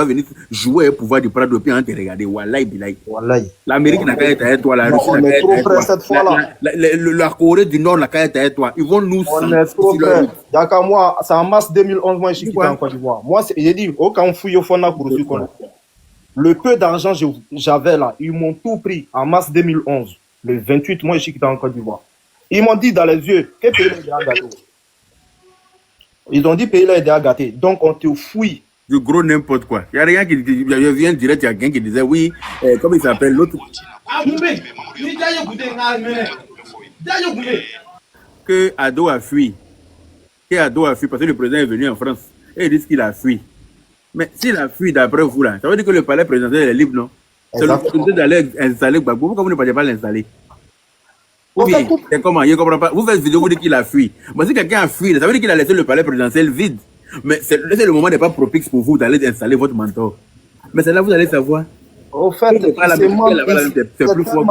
va venir jouer un pouvoir du Prado et puis on te regarder. Wallahi bilahi. Wallahi. L'Amérique n'a qu'à être avec toi, la Non, Russie on n'a qu'à est être trop avec près toi. cette fois-là. La Corée du Nord n'a qu'à être avec toi. Ils vont nous On est trop sur leur près. route. D'accord, moi, c'est en mars 2011, moi, je suis Tu quitté vois? en Côte d'Ivoire. Moi, j'ai dit, oh, quand on fouille au fond, là, pour reçu qu'on a. Le peu d'argent que j'avais là, ils m'ont tout pris en mars 2011. Le 28, moi, je suis quitté en Côte d'Ivoire. Ils m'ont dit dans les yeux, quel pays est déjà gâté? Ils ont dit, pays là est déjà gâté. Donc, on te fouille. Du gros n'importe quoi. Il n'y a rien qui dit. Je viens direct, il y a quelqu'un qui disait, oui, comment il s'appelle l'autre? Que Ado a fui. Que Ado a fui parce que le président est venu en France. Et ils disent qu'il a fui. Mais s'il a fui d'après vous, là, ça veut dire que le palais présidentiel est libre, non? C'est l'opportunité d'aller installer Gbagbo. Pourquoi vous ne pouvez pas l'installer? C'est comment? Je ne comprends pas. Vous faites vidéo, vous dites qu'il a fui. Mais si quelqu'un a fui, ça veut dire qu'il a laissé le palais présidentiel vide. Mais c'est le moment n'est pas propice pour vous d'aller installer votre mentor. Mais c'est là que vous allez savoir. Au fait, c'est tellement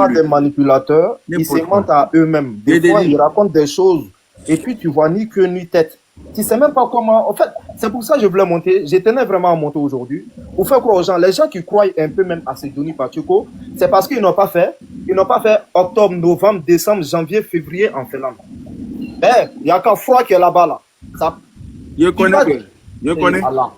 des manipulateurs, ils se mentent à eux-mêmes. Des fois, ils racontent des choses et puis tu vois ni queue ni tête. Tu ne sais même pas comment. En fait, c'est pour ça que je voulais monter. Je tenais vraiment à monter aujourd'hui. Pour faire croire aux gens, les gens qui croient un peu même à Denis Pacheco, c'est parce qu'ils n'ont pas fait. Ils n'ont pas fait octobre, novembre, décembre, janvier, février en Finlande. Ben, il n'y a qu'un froid qui est là-bas. Là. Ça, je connais. Je connais. Voilà.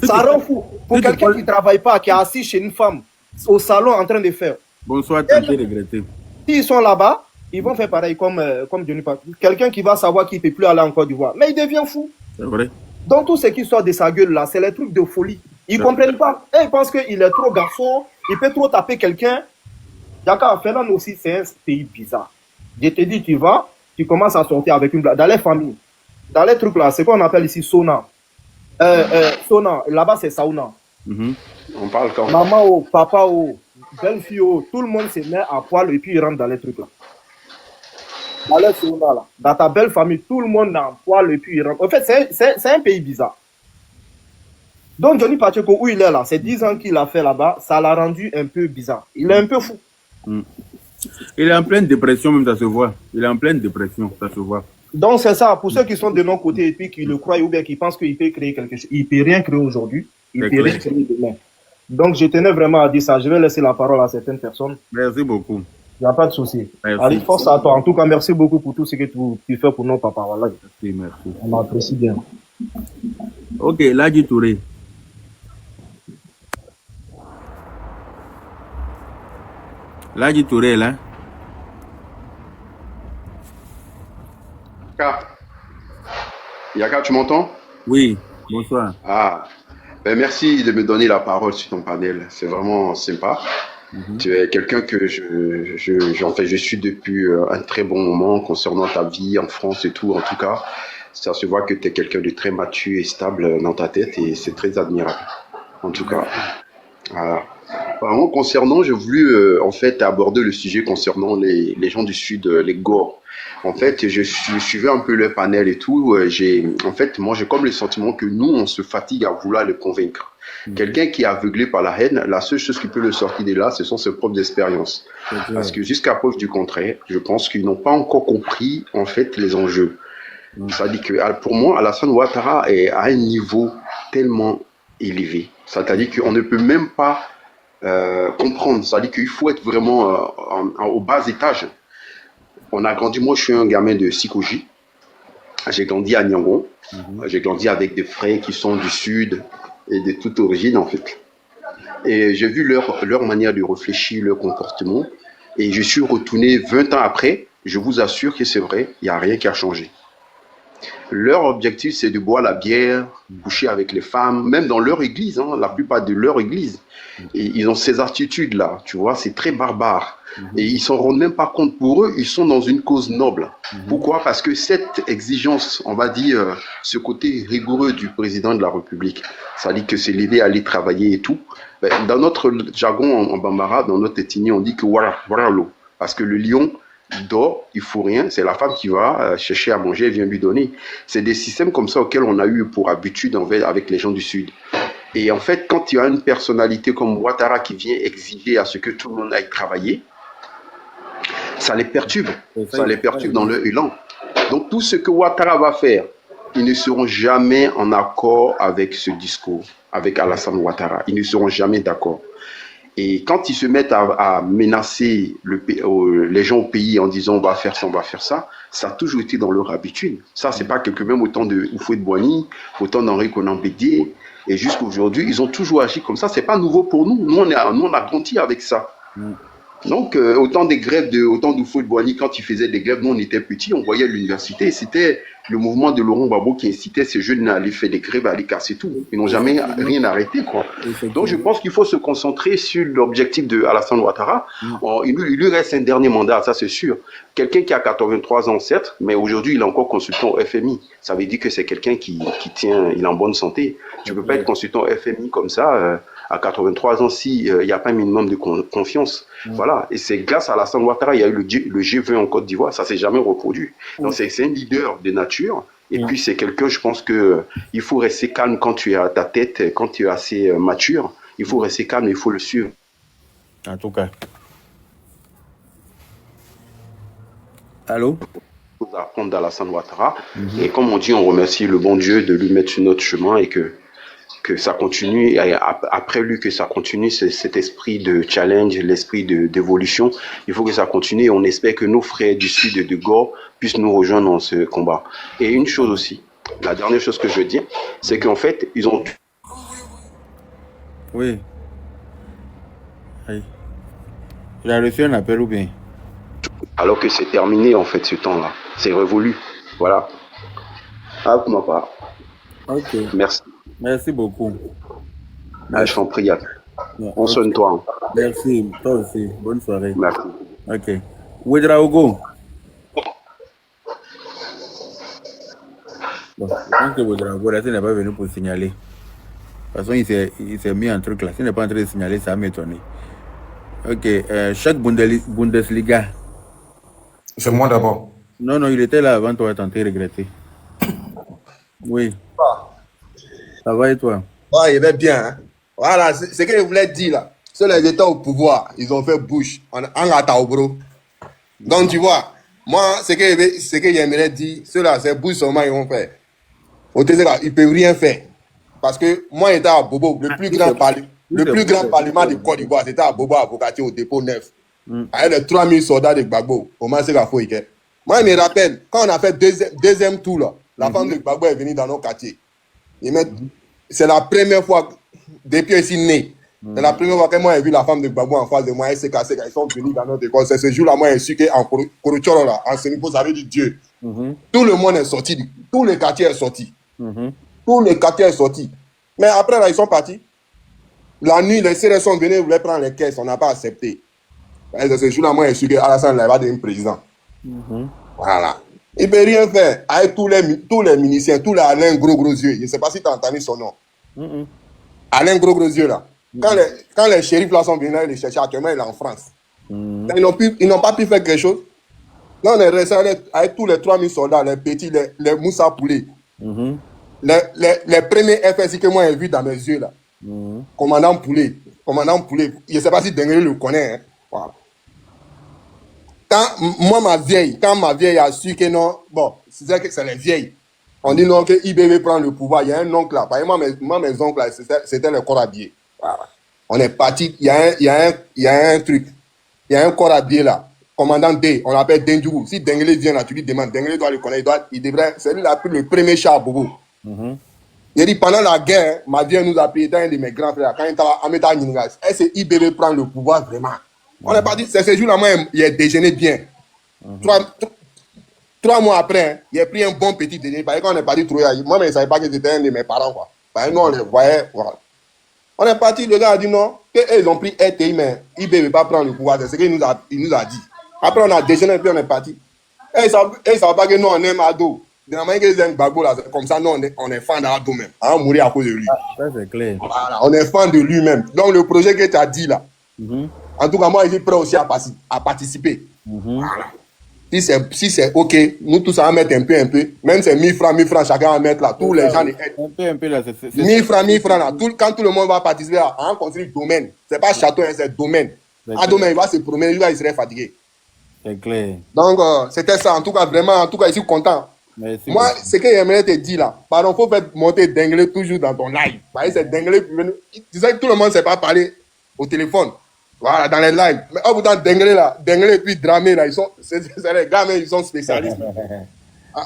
Ça rend fou. Pour quelqu'un qui ne travaille pas, qui est assis chez une femme, au salon en train de faire. Bonsoir, t'as regretté. S'ils sont là-bas, ils vont faire pareil comme Denis Pacheco. Quelqu'un qui va savoir qu'il ne peut plus aller en Côte d'Ivoire. Mais il devient fou. C'est vrai. Donc tout ce qui sort de sa gueule là, c'est les trucs de folie. Ils ne comprennent pas. Et ils pensent qu'il est trop garçon, il peut trop taper quelqu'un. D'accord, Finlande aussi, c'est un pays bizarre. Je te dis, tu vas, tu commences à sortir avec une blague. Dans les familles, dans les trucs là, c'est quoi on appelle ici sauna. Sauna, là-bas c'est sauna. On parle quand maman ou papa ou belle-fille ou tout le monde se met à poil et puis il rentre dans les trucs là. Dans les sauna là. Dans ta belle famille, tout le monde est en poil et puis il rentre. En fait, c'est un pays bizarre. Donc Denis Pacheco, où il est là, c'est 10 ans qu'il a fait là-bas, ça l'a rendu un peu bizarre. Il est un peu fou. Il est en pleine dépression, même ça se voit. Il est en pleine dépression, ça se voit. Donc c'est ça, pour ceux qui sont de nos côtés et puis qui le croient ou bien qui pensent qu'il peut créer quelque chose, il ne peut rien créer aujourd'hui, il peut rien créer demain. Donc je tenais vraiment à dire ça, je vais laisser la parole à certaines personnes. Merci beaucoup. Il n'y a pas de souci. Allez, force à toi. En tout cas, merci beaucoup pour tout ce que tu fais pour nos papas. Voilà. Merci. On apprécie bien. Ok, Ladji Touré. Ladji Touré, là. Yaka, tu m'entends? Oui, bonsoir. Ah, ben merci de me donner la parole sur ton panel. C'est vraiment sympa. Tu es quelqu'un que je suis depuis un très bon moment concernant ta vie en France et tout. En tout cas, ça se voit que tu es quelqu'un de très mature et stable dans ta tête et c'est très admirable. En tout cas, voilà. Vraiment, concernant, j'ai voulu en fait aborder le sujet concernant les gens du Sud, les Gors. En fait, je suivais un peu le panel et tout. En fait, moi, j'ai comme le sentiment que nous, on se fatigue à vouloir le convaincre. Quelqu'un qui est aveuglé par la haine, la seule chose qui peut le sortir de là, ce sont ses propres expériences. Parce que jusqu'à preuve du contraire, je pense qu'ils n'ont pas encore compris, en fait, les enjeux. C'est-à-dire que, pour moi, Alassane Ouattara est à un niveau tellement élevé. C'est-à-dire qu'on ne peut même pas comprendre. C'est-à-dire qu'il faut être vraiment au bas étage. On a grandi, moi je suis un gamin de Sikoji. J'ai grandi à Nyangon. J'ai grandi avec des frères qui sont du Sud et de toute origine en fait. Et j'ai vu leur manière de réfléchir, leur comportement. Et je suis retourné 20 ans après. Je vous assure que c'est vrai, il n'y a rien qui a changé. Leur objectif, c'est de boire la bière, coucher avec les femmes, même dans leur église, hein, la plupart de leur église. Et ils ont ces attitudes-là, tu vois, c'est très barbare. Et ils ne s'en rendent même pas compte. Pour eux, ils sont dans une cause noble. Pourquoi? Parce que cette exigence, on va dire, ce côté rigoureux du président de la République, ça dit que c'est l'aider à aller travailler et tout. Dans notre jargon en Bambara, dans notre ethnie, on dit que voilà l'eau. Parce que le lion dort, il ne faut rien, c'est la femme qui va chercher à manger et vient lui donner. C'est des systèmes comme ça auxquels on a eu pour habitude avec les gens du Sud. Et en fait, quand tu as une personnalité comme Ouattara qui vient exiger à ce que tout le monde aille travailler, ça les perturbe. Ça les perturbe dans leur élan. Donc tout ce que Ouattara va faire, ils ne seront jamais en accord avec ce discours, avec Alassane Ouattara. Ils ne seront jamais d'accord. Et quand ils se mettent à menacer les gens au pays en disant on va faire ça, ça a toujours été dans leur habitude. Ça, c'est pas quelque même autant de Houphouët-Boigny, autant d'Henri Konan Bédié. Et jusqu'à aujourd'hui, ils ont toujours agi comme ça. C'est pas nouveau pour nous. Nous, on a grandi avec ça. Donc, autant des grèves autant d'Houphouët-Boigny, quand ils faisaient des grèves, nous, on était petits, on voyait l'université. C'était le mouvement de Laurent Gbagbo qui incitait ces jeunes à aller faire des grèves, à aller casser tout. Ils n'ont jamais rien arrêté, quoi. Donc, je pense qu'il faut se concentrer sur l'objectif de Alassane Ouattara. Il lui reste un dernier mandat, ça c'est sûr. Quelqu'un qui a 83 ans, certes, mais aujourd'hui, il est encore consultant au FMI. Ça veut dire que c'est quelqu'un qui tient, il est en bonne santé. Tu ne peux pas être consultant au FMI comme ça, à 83 ans, s'il n'y a pas un minimum de confiance. Voilà. Et c'est grâce à Alassane Ouattara, il y a eu le G20 en Côte d'Ivoire, ça ne s'est jamais reproduit. Donc, c'est un leader de nature. Et puis, c'est quelqu'un, je pense qu'il faut rester calme quand tu es à ta tête, quand tu es assez mature. Il faut rester calme et il faut le suivre. En tout cas. Allô? Il faut apprendre d'Alassane Ouattara. Et comme on dit, on remercie le bon Dieu de lui mettre sur notre chemin et que ça continue, et après lui, que ça continue, cet esprit de challenge, l'esprit d'évolution. Il faut que ça continue et on espère que nos frères du sud de Gore puissent nous rejoindre dans ce combat. Et une chose aussi, la dernière chose que je veux dire, c'est qu'en fait, ils ont... Oui. Oui. Il a reçu un appel ou bien? Alors que c'est terminé, en fait, ce temps-là. C'est révolu. Voilà. Ah, pour ma part. Ok. Merci. Merci beaucoup. Ah, je t'en prie. On sonne toi. Merci. Toi aussi. Bonne soirée. Merci. Ok. Ouedraogo. Bon, je pense que Ouedraogo, là, il n'est pas venu pour signaler. De toute façon, il s'est mis un truc là. S'il n'est pas en train de signaler, ça va m'étonner. Ok. Chaque Bundesliga. C'est moi d'abord. Non, il était là avant toi, t'es en train de regretter. Oui. Ça va et toi? Ouais, il va bien. Hein? Voilà, c'est ce que je voulais dire là. Ceux les États au pouvoir, ils ont fait bouche en Ataobro. Donc tu vois, moi, ce que j'aimerais dire, ceux-là, c'est bouche seulement ils vont faire. Au Tézéra, ils ne peuvent rien faire. Parce que moi, j'étais à Bobo, le plus grand parlement de Côte d'Ivoire, c'était à Bobo Avocati au dépôt 9. Avec les 3000 soldats de Gbagbo, au moins c'est la fois. Moi, je me rappelle, quand on a fait deuxième tour, là, la femme de Gbagbo est venue dans nos quartiers. C'est la première fois, depuis ici né, c'est la première fois que moi j'ai vu la femme de Gbagbo en face de moi, elle s'est cassée, ils sont venus dans notre école. C'est ce jour-là, moi j'ai su qu'en Korochoro, là, en Sénégal, ça veut dire Dieu. Tout le monde est sorti, tout le quartier est sorti. Tout le quartier est sorti. Mais après, là, ils sont partis. La nuit, les CRS sont venus, ils voulaient prendre les caisses, on n'a pas accepté. C'est ce jour-là, moi j'ai su qu'Alassane va devenir président. Voilà. Il ne peut rien faire avec tous les ministères, tous les Alain Gros Yeux. Je ne sais pas si tu as entendu son nom. Alain Gros Yeux, là. Quand les shérifs là sont venus les chercher, actuellement, il est en France. Ils n'ont pas pu faire quelque chose. Là, on est resté avec tous les 3000 soldats, les petits, les Moussa Poulé. Les premiers FSI que moi j'ai vu dans mes yeux, là. Commandant Poulé. Je ne sais pas si Dengue le connaît. Hein. Voilà. Quand ma vieille a su que non, bon, c'est que c'est les vieilles. On dit non, que IBV prend le pouvoir. Il y a un oncle là. Par exemple, moi, mes oncles là, c'était le corps habillé. Voilà. On est parti, il y a un truc. Il y a un corps habillé là. Commandant D, on l'appelle Dendjougou. Si Dengue vient là, tu lui demandes. Dengue doit le connaître. C'est lui qui a pris le premier char à Bobo. Il dit pendant la guerre, ma vieille nous a pris, un de mes grands frères. Quand il était à Ameta Ningas, est-ce que IBV prend le pouvoir vraiment? On n'est pas dit, c'est ce jour-là, moi, il a déjeuné bien. 3 mois après, hein, il a pris un bon petit déjeuner. Parce qu'on n'est pas dit trop. Moi, mais je ne savais pas que c'était un de mes parents. Quoi. Parce que nous, on les voyait. Voilà. On est parti, le gars a dit non, qu'ils ont pris RTI, mais IB ne veut pas prendre le pouvoir. C'est ce qu'il nous a dit. Après, on a déjeuné et puis on est parti. Et ça ne savent pas que nous, on aime Ado. De la manière qu'ils aiment Gbagbo, là, comme ça, nous, on est fan d'Ado même. On va mourir à cause de lui. Ça, c'est clair. Voilà, on est fan de lui-même. Donc, le projet que tu as dit là, en tout cas, moi, je suis prêt aussi à participer. Voilà. Si c'est OK, nous tous, on va mettre un peu. Même c'est 1000 francs, chacun va mettre là. Tous les gens les aident. Un peu là. 1000 francs là. Quand tout le monde va participer, on construit domaine. C'est pas château, c'est domaine. À domaine, il va se promener, il serait fatigué. C'est clair. Donc, c'était ça. En tout cas, vraiment, je suis content. Merci Moi, beaucoup. ce que j'aimerais te dire là, pardon, faut faire monter dinguler toujours dans ton live. Parce que c'est dinguler. Tu sais que tout le monde ne sait pas parler au téléphone. Voilà, dans les lives. Mais au bout d'un dinguler là, dinguler puis dramé là, c'est les gars, mais ils sont spécialistes.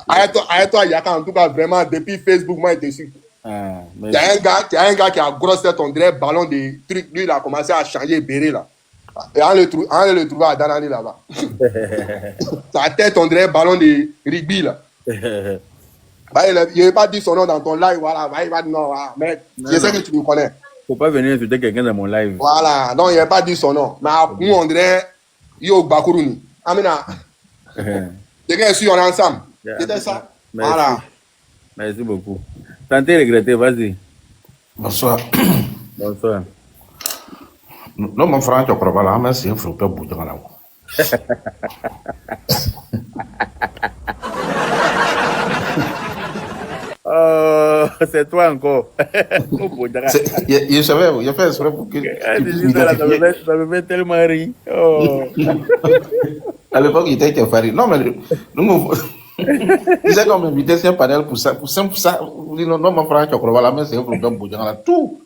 Arrête-toi, Yaka, en tout cas, vraiment, depuis Facebook, moi, je te suis. Ah, Il y a un gars qui a grosse tête, on dirait ballon de trucs. Lui, il a commencé à changer Béré là. Et on le trouve à Danani là-bas. Sa tête, on dirait ballon de rugby là. Bah, il n'avait pas dit son nom dans ton live, voilà. Bah, il va dire non, voilà. Mais je sais que tu me connais. Faut pas venir insulter quelqu'un dans mon live. Voilà, donc il n'avait pas dit son nom. Mais nous, on dirait Yo Bakuruni. Amina. C'est que si on est ensemble. C'était ça. Merci. Voilà. Merci beaucoup. Tentez regretter, vas-y. Bonsoir. Bonsoir. Non, mon frère, tu crois là, mais c'est un frère pour bouger là. Oh, c'est toi encore. Je savais, il a fait exprès pour que Ça me fait tellement rire. Oh. À l'époque, il était effaré. Non, mais nous, tu sais qu'on m'invitait sur un panel pour ça. Pour ça, on dit non, mon frère, tu crois là, mais c'est un frère pour bouger là. Tout.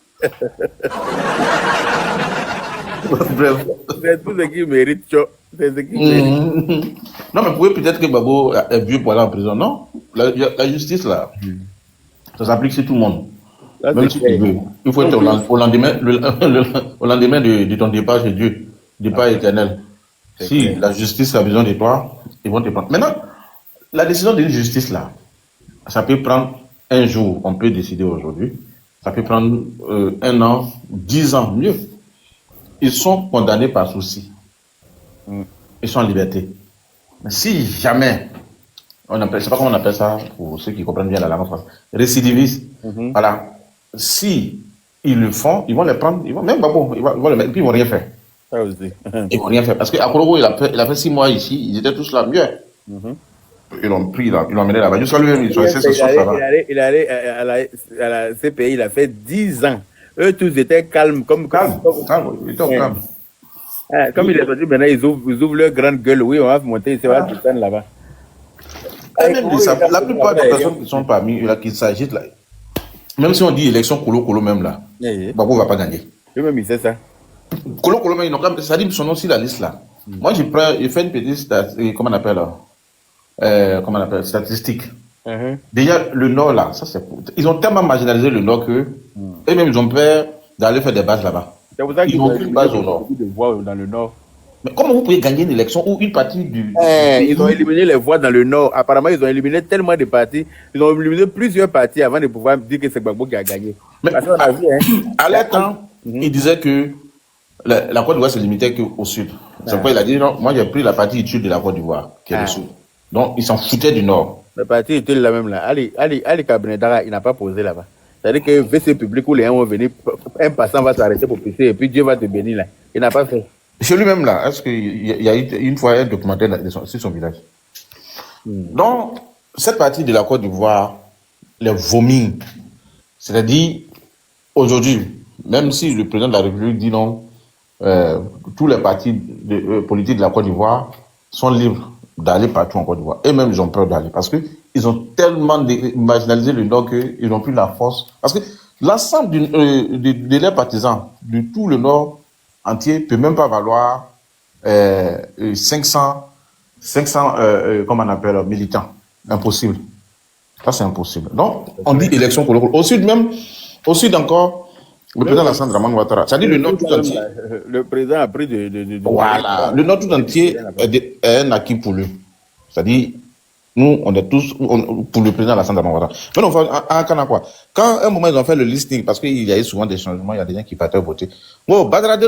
Bref. C'est tout ce qui mérite, c'est ce qui mérite. Non, mais peut-être que Babo est vieux pour aller en prison. Non, la justice, là, ça s'applique sur tout le monde. Là, même si tu veux. Il faut être au lendemain, au lendemain de ton départ chez Dieu, départ éternel. Si clair. La justice a besoin de toi, ils vont te prendre. Maintenant, la décision d'une justice, là, ça peut prendre un jour, on peut décider aujourd'hui. Ça peut prendre 1 an, 10 ans, mieux. Ils sont condamnés par souci. Ils sont en liberté. Mais si jamais, on appelle, je ne sais pas comment on appelle ça, pour ceux qui comprennent bien la langue française, récidivistes, voilà. Si ils le font, ils vont les prendre, ils vont, même bon, ils vont les mettre, puis ils ne vont rien faire. Ça aussi. Ils ne vont rien faire. Parce qu'à Korogo, il a fait 6 mois ici, ils étaient tous là, mieux. Ils l'ont pris, ils l'ont emmené là-bas. Jusqu'à lui-même, ils sont restés ce soir là-bas. Il est allé à la CPI, il a fait 10 ans. Eux tous étaient calmes. Comme il est sorti, maintenant ils ouvrent leur grande gueule. Oui, on va monter ici, on va tout là-bas. La plupart des personnes qui sont parmi eux, là, qui s'agitent là, même si on dit élection Kolo même là, Babo ne va pas gagner. Lui-même, il sait ça. Kolo même, ça dit son nom sur la liste là. Moi, je fais une petite, comment on appelle, statistique. Déjà, le Nord là, ça c'est. Ils ont tellement marginalisé le Nord que eux-mêmes ils ont peur d'aller faire des bases là-bas. C'est pour ça qu'ils ont une base au Nord. De voix dans le Nord. Mais comment vous pouvez gagner une élection où une partie du. Ils ont éliminé les voix dans le Nord. Apparemment, ils ont éliminé tellement de partis. Ils ont éliminé plusieurs partis avant de pouvoir dire que c'est Gbagbo qui a gagné. Mais à leur temps, ils disaient que la Côte d'Ivoire se limitait qu'au sud. C'est pourquoi il a dit non, moi j'ai pris la partie utile de la Côte d'Ivoire, qui est le sud. Donc ils s'en foutaient du Nord. La partie utile là même là. Ali Kabinedara, il n'a pas posé là-bas. C'est-à-dire que VC public où les gens vont venir, un passant va s'arrêter pour pisser et puis Dieu va te bénir là. Il n'a pas fait. Chez lui-même là, est-ce qu'il y a eu une fois un documentaire sur son village? Donc, cette partie de la Côte d'Ivoire, les vomis, c'est-à-dire, aujourd'hui, même si le président de la République dit non, tous les partis politiques de la Côte d'Ivoire sont libres d'aller partout en Côte d'Ivoire. Et même ils ont peur d'aller parce qu'ils ont tellement marginalisé le Nord qu'ils n'ont plus la force. Parce que l'ensemble de leurs partisans de tout le Nord entier peut même pas valoir 500 comment on appelle, militants. Impossible. Ça, c'est impossible. Donc, on dit élection pour le coup. Au sud même, au sud encore, le président Alassane Dramane Ouattara. Ça dit le Nord tout entier. Le président a pris de voilà. Le Nord tout entier est un acquis pour lui. C'est-à-dire, nous, on est tous pour le président Alassane Dramane Ouattara. Mais non, quoi. Quand à un moment ils ont fait le listing, parce qu'il y a eu souvent des changements, il y a des gens qui partaient voter. Bon, Badrade,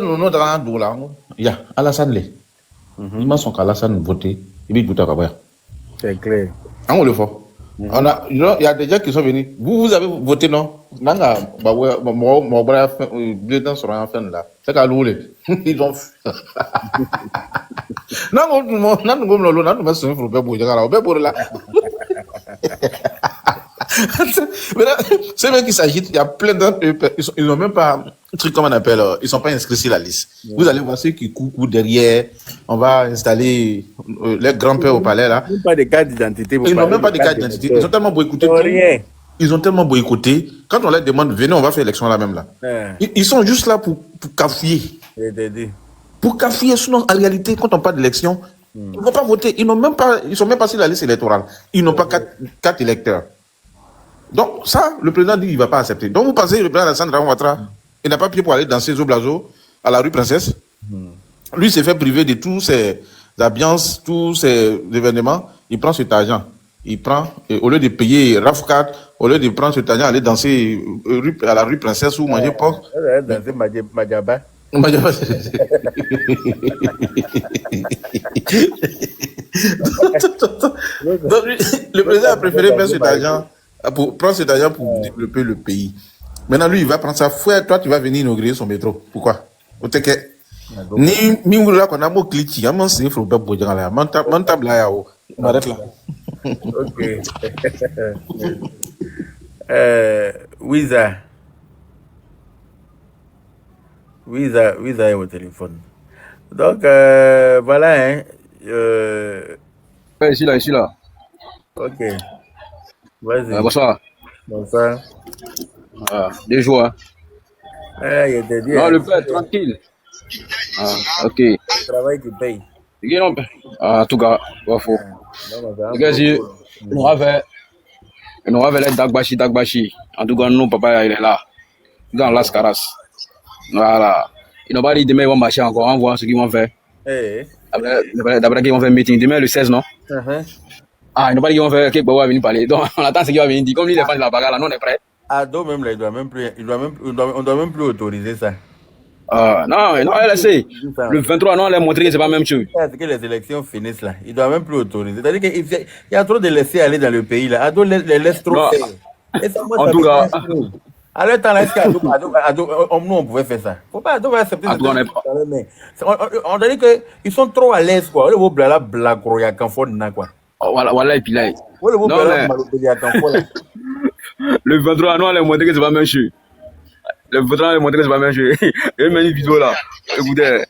il y a Alassane Lé. Ils m'ont son qu'Alassane voté, et puis Bouta Kabaya. C'est clair. On le fait. Il y a des gens qui sont venus. Vous avez voté non? Nanga, mon bref, deux temps sur un fin là. C'est qu'à l'ouler. Ils ont. Non, C'est vrai qu'il s'agit, il y a plein d'entre eux, ils n'ont même pas un truc comme on appelle, ils sont pas inscrits sur la liste. Vous allez voir ceux qui courent derrière, on va installer les grands-pères au palais là. Ils n'ont pas de carte d'identité. Ils n'ont même pas de carte d'identité. Ils ont tellement boycotté. Ils ont tellement boycotté. Quand on leur demande, venez, on va faire l'élection là même là. Ils sont juste là pour cafouiller. Pour cafouiller, sinon en réalité, quand on parle d'élection, ils ne vont pas voter. Ils sont même pas sur la liste électorale. Ils n'ont pas quatre électeurs. Donc ça, le président dit qu'il ne va pas accepter. Donc vous pensez que le président Alassane Dramane Ouattara, il n'a pas pied pour aller danser Zoblazo à la rue Princesse. Lui s'est fait priver de tous ses ambiances, tous ses événements. Il prend cet argent. Il prend, au lieu de payer RAF4, au lieu de prendre cet argent, aller danser à la rue Princesse ou manger porc. Danser Madjaba. Donc, le président a préféré prendre cet argent pour développer le pays. Maintenant, lui, il va prendre ça. Frère, toi, tu vas venir inaugurer son métro. Pourquoi? Ni oula qu'on a mot cliché, à mon c'est faut pas bouger là. Mon table là, on arrête là. Ok. Wiza est au téléphone. Donc, voilà, hein. Ouais, ici là. Ok. Vas-y. Bonsoir. Bonsoir. Des jours. Hein. Il était dit. Non, le père, tranquille. Ok. Le travail qui paye. En tout cas, pas faux. Les gars, nous avons les Dagbashi. En tout cas, nous, papa, il est là. Dans Las Caras. Voilà. Ils n'ont pas dit demain, ils vont marcher encore. On voit ce qu'ils vont faire. D'après qu'ils vont faire un meeting. Demain, le 16, non? Ils n'ont pas dit qu'ils vont faire quelque chose à venir parler. Donc, on attend ce qu'ils vont venir dire. Comme lui, les fans de la bagarre, là, nous, on est prêts. Ado, même là, on doit même plus autoriser ça. Non, elle sait. Le 23, non, on l'a montré que c'est pas la même chose. C'est que les élections finissent là. Ils doivent même plus autoriser. C'est-à-dire qu'il y a trop de laisser aller dans le pays là. Ado les laisse trop faire. En tout cas. À l'heure temps, est-ce qu'Ado, nous, on pouvait faire ça? Faut pas, Ado va accepter ça. On a dit qu'ils sont trop à l'aise, quoi. Le blabla blagro, il y a qu'un fond, quoi. Voilà, et puis là. Le 23, non, on l'a montré que c'est pas la même chose. Le 23, on l'a montré que c'est pas la même chose. Il y a une vidéo là. Écoutez.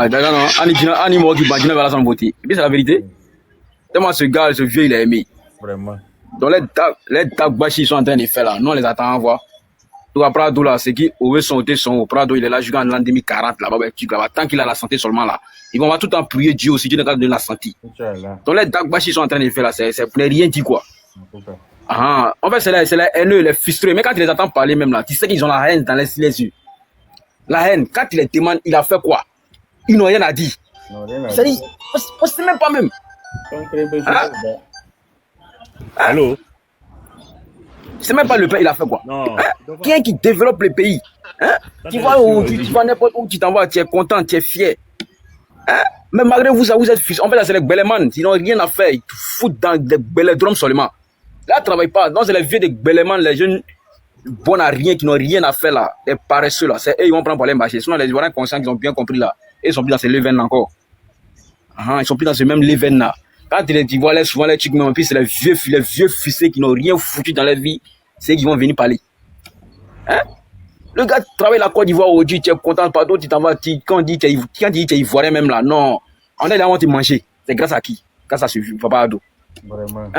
D'accord, non. Animaux qui bandit vers la sans voter. Et puis c'est la vérité. Tellement ce gars, ce vieux, il a aimé. Vraiment. Donc les Dagbashi sont en train de faire là. Nous, on les attend à voir. Donc après, là, c'est qui aurait sauté son Prado, il est là jusqu'en l'an 2040 là-bas, tant qu'il a la santé seulement là. Ils vont tout le temps prier Dieu aussi, Dieu n'a qu'à donner la santé. Donc les Dagbashi sont en train de faire là, c'est pour ne rien dire quoi. En fait, c'est la haineux, les frustrés. Mais quand tu les entends parler même là, tu sais qu'ils ont la haine dans les yeux. La haine, quand tu les demandes, il a fait quoi? Ils n'ont rien à dire. C'est-à-dire, on ne sait même pas même. Allô? C'est même pas le pays, il a fait quoi? Quelqu'un qui développe le pays. Tu vois n'importe où tu t'envoies, tu es content, tu es fier. Mais malgré vous, ça vous êtes fils. En fait, là, c'est les Béléman. Ils n'ont rien à faire. Ils te foutent dans des bélodromes seulement. Là, ils ne travaillent pas. Non, c'est les vieux des Béléman, les jeunes bons à rien, qui n'ont rien à faire là. Les paresseux là. C'est eux, ils vont prendre pour les marchés. Sinon, les Ivoiriens conscients qui ont bien compris là. Et ils sont plus dans ces levains encore. Ils sont plus dans ce même levain là. Quand tu vois là, souvent les trucs, mais puis c'est les vieux fils qui n'ont rien foutu dans leur vie. C'est eux qui vont venir parler. Le gars travaille la Côte d'Ivoire aujourd'hui, tu es content, pas d'autres, tu t'en vas, quand il dit tu es ivoirien même là, non. On est là, on te manger. C'est grâce à qui? Grâce à ce papa Ado. Vraiment.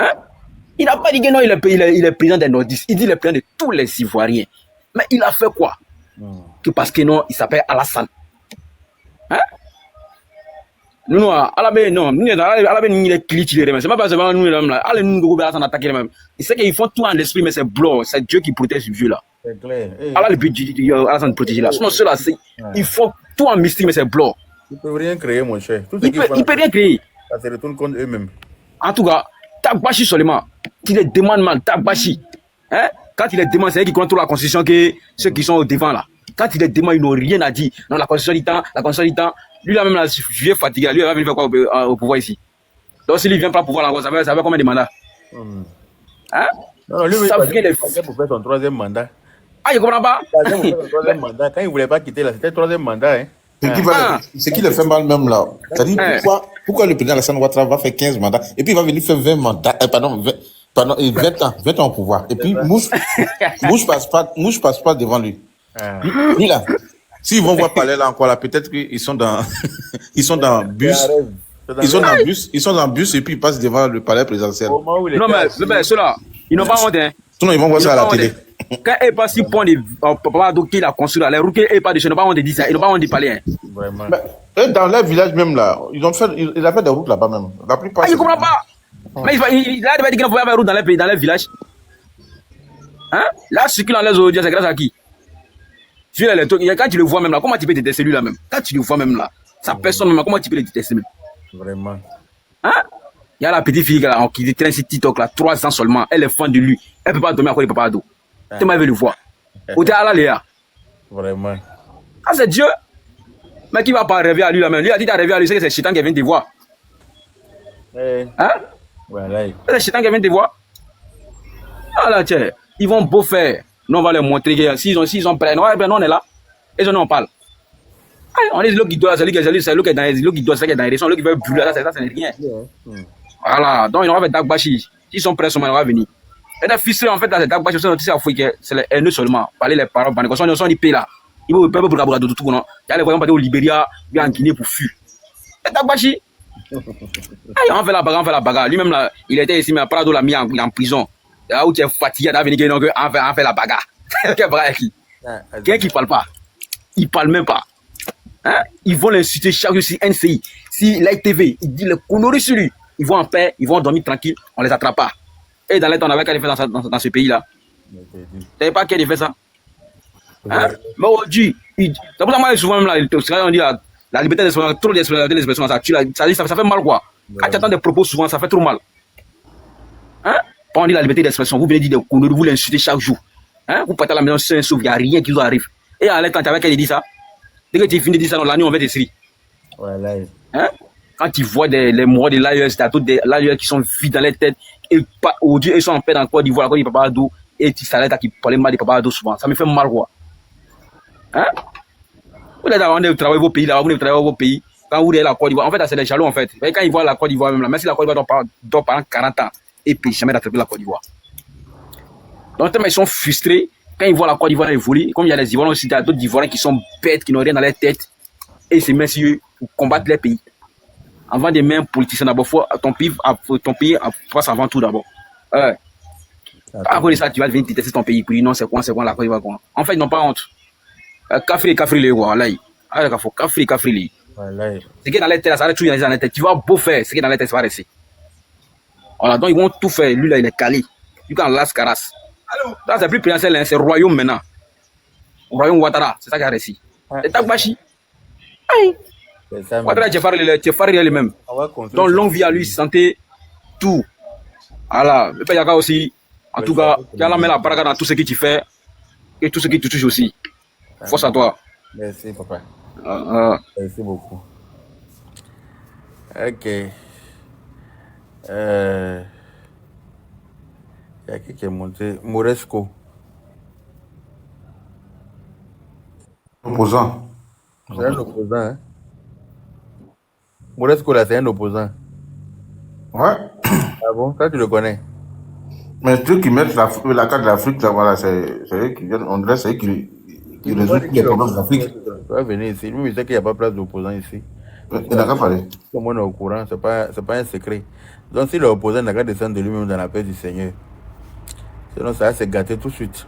Il n'a pas dit que non, il est président des Nordistes. Il dit qu'il est président de tous les Ivoiriens. Mais il a fait quoi? Que parce que non, il s'appelle Alassane. Nous, non, nous, les clichés, mais c'est pas seulement nous, nous, attaquer même. C'est qu'ils font tout en esprit, mais c'est blanc, c'est Dieu qui protège ce Dieu-là. C'est clair. Alors, le but de protéger là. Sinon, ceux-là, ils font tout en mystique, mais c'est blanc. Ils ne peuvent rien créer, mon cher. Ils ne peuvent rien créer. Ça se retourne contre eux-mêmes. En tout cas, Tabbachi seulement, tu les demandes mal, Tabbachi. Hein? Quand il les demande, c'est eux qui contrôlent la constitution que ceux qui sont au devant là. Quand il les demande, ils n'ont rien à dire. Non, la constitution du temps, la constitution du temps. Lui, là même, là, je vais fatigué. Lui, il va venir faire quoi au pouvoir ici? Donc, s'il ne vient pas au pouvoir, là, ça fait combien de mandats? Hein? Non, lui, ça vient pour faire son troisième mandat. Ah, je ne comprends pas. Troisième mandat. Quand il ne voulait pas quitter là, c'était le troisième mandat. Hein? Ce qui le fait mal même là. C'est-à-dire, pourquoi le président Alassane Ouattara va faire 15 mandats et puis il va venir faire 20 mandats, 20 ans au pouvoir. Et puis, Mouche passe pas devant lui. Lui là, s'ils vont voir parler là encore là, peut-être qu'ils sont dans, ils sont dans bus. Ils sont dans bus et puis ils passent devant le palais présidentiel. Non, mais ceux-là, ils n'ont pas honte, hein. Sinon, ils vont voir ça à la télé. Quand il passe, il prend des papa qui l'a construit là, les routiers, ils pas de chez nous, pas honte de dire ça, ils n'ont pas honte de parler, hein. Vraiment. Mais, dans leur village même là, ils ont fait des routes là-bas même. La plupart. Ah, je comprends pas. Mais il a dit qu'il ne pouvait pas faire route dans les pays, dans les villages. Hein? Là, ce qu'il en laisse aujourd'hui, c'est grâce à qui? Quand tu le vois même là, comment tu peux détester celui-là même? Quand tu le vois même là, sa personne même, comment tu peux le détester même? Vraiment. Hein? Il y a la petite fille là, qui traîne sur TikTok là, 3 ans seulement, elle est fan de lui. Elle ne peut pas dormir à cause de Papa Ado. Tu m'avais le voir. Où t'es à la Léa? Vraiment. Ah, c'est Dieu. Mais qui va pas rêver à lui là même? Lui a dit à rêver à lui, c'est que c'est Chitan qui vient te voir. Hein? Voilà. C'est Chitan qui vient te voir. Ah là, tiens, ils vont beau faire. Nous, on va leur montrer que s'ils ont prêt, non, on est là. Et on parle. On est l'eau qui doit, c'est l'eau qui est dans les doigts, c'est dans les l'eau qui veut brûler, ça c'est rien. Voilà, donc ils vont faire Dagbashi. S'ils sont prêts, ils vont venir. Et les fils, en fait, là, c'est Dagbashi, c'est les haineux seulement. Parler les parents, quand ils sont des pays là. Ils vont pour la de tout, non. Il y a les voyants partir au Libéria, bien en Guinée pour fuir. Et Dagbashi. On fait la bagarre. Lui-même, là, il était ici, mais Prado l'a mis en prison. Là où tu es fatigué, tu as venu on fait la bagarre. Quel bagarre qui? Quelqu'un qui parle pas. Il parle même pas. Hein? Ils vont l'insulter chaque jour sur NCI. Si l'ITV, il dit le conneries sur lui. Ils vont en paix, ils vont dormir tranquille, on les attrape pas. Et dans les temps, on avait qu'à faire dans ce pays-là. Tu savais pas qu'elle fait ça? Hein? Mais aujourd'hui, c'est pour ça que moi, souvent, même là, on dit la liberté d'expression, trop d'expression, ça fait mal quoi. Quand tu entends des propos souvent, ça fait trop mal. Hein? Quand on dit la liberté d'expression, vous venez dire des conneries, vous l'insultez chaque jour. Hein? Vous partez à la maison, c'est un sauve, il n'y a rien qui vous arrive. Et à l'état, tu avais qu'elle dit ça. Dès que tu finis de dire ça, dans la nuit, on va te série. Voilà. Hein? Quand tu vois les morts des lailleurs, c'est à tous des lailleurs qui sont vides dans les têtes, et aujourd'hui, ils sont en paix dans le Côte d'Ivoire, quand ils Papa Ado, et tu s'arrêtes à qui parlent mal de Papa Ado souvent. Ça me fait mal, quoi. Hein? Vous êtes avant de travailler vos pays, là, vous travaillez vos pays. Quand vous êtes la Côte d'Ivoire, en fait, c'est les jaloux, en fait. Et quand ils voient la Côte d'Ivoire, même là, même si la Côte d'Ivoire doit pendant 40 ans, et puis jamais d'attraper la Côte d'Ivoire. Donc, tellement ils sont frustrés, quand ils voient la Côte d'Ivoire évoluer, comme il y a les Ivoiriens aussi, il y a d'autres Ivoiriens qui sont bêtes, qui n'ont rien dans leur tête, et ils se mettent sur eux pour combattre les pays. Avant de mettre un politicien d'abord, ton pays passe avant tout d'abord. Après ça, tu vas venir détester ton pays, puis non, c'est quoi la Côte d'Ivoire, quoi. En fait, ils n'ont pas honte. Cafri, les voilà. Cafri, les. C'est qui est dans les têtes, ça va tout dans les têtes. Tu vas beau faire, c'est qui est dans les têtes, ça va rester. Voilà, donc ils vont tout faire. Lui, là, il est calé. Du coup, Las Caras. Là, c'est plus présidentiel, hein, c'est royaume maintenant. Royaume Ouattara, c'est ça qui a réussi. C'est Dagbashi. Ouattara, tu es faré lui-même. Donc, longue vie à lui, santé, tout. Voilà. Le pays Yaka aussi, en tout cas, tu as la main la baraka dans tout ce que tu fais et tout ce qui te touche aussi. Force à toi. Merci, papa. Merci beaucoup. Ok. Il y a qui est monté. Mouresco. Opposant. C'est un opposant, hein? Mouresco, là, c'est un opposant. Ouais. Ah bon? Ça, tu le connais? Mais ceux qui mettent la carte de l'Afrique, là, voilà, c'est eux qui viennent, on dirait c'est eux qui résolvent les problèmes de l'Afrique. Tu vas venir ici. Lui, il sait qu'il n'y a pas place d'opposant ici. Il n'a qu'à parler. Comme on est au courant, c'est pas un secret. Donc, si l'opposant n'a qu'à descendre de lui-même dans la paix du Seigneur, sinon ça va se gâter tout de suite.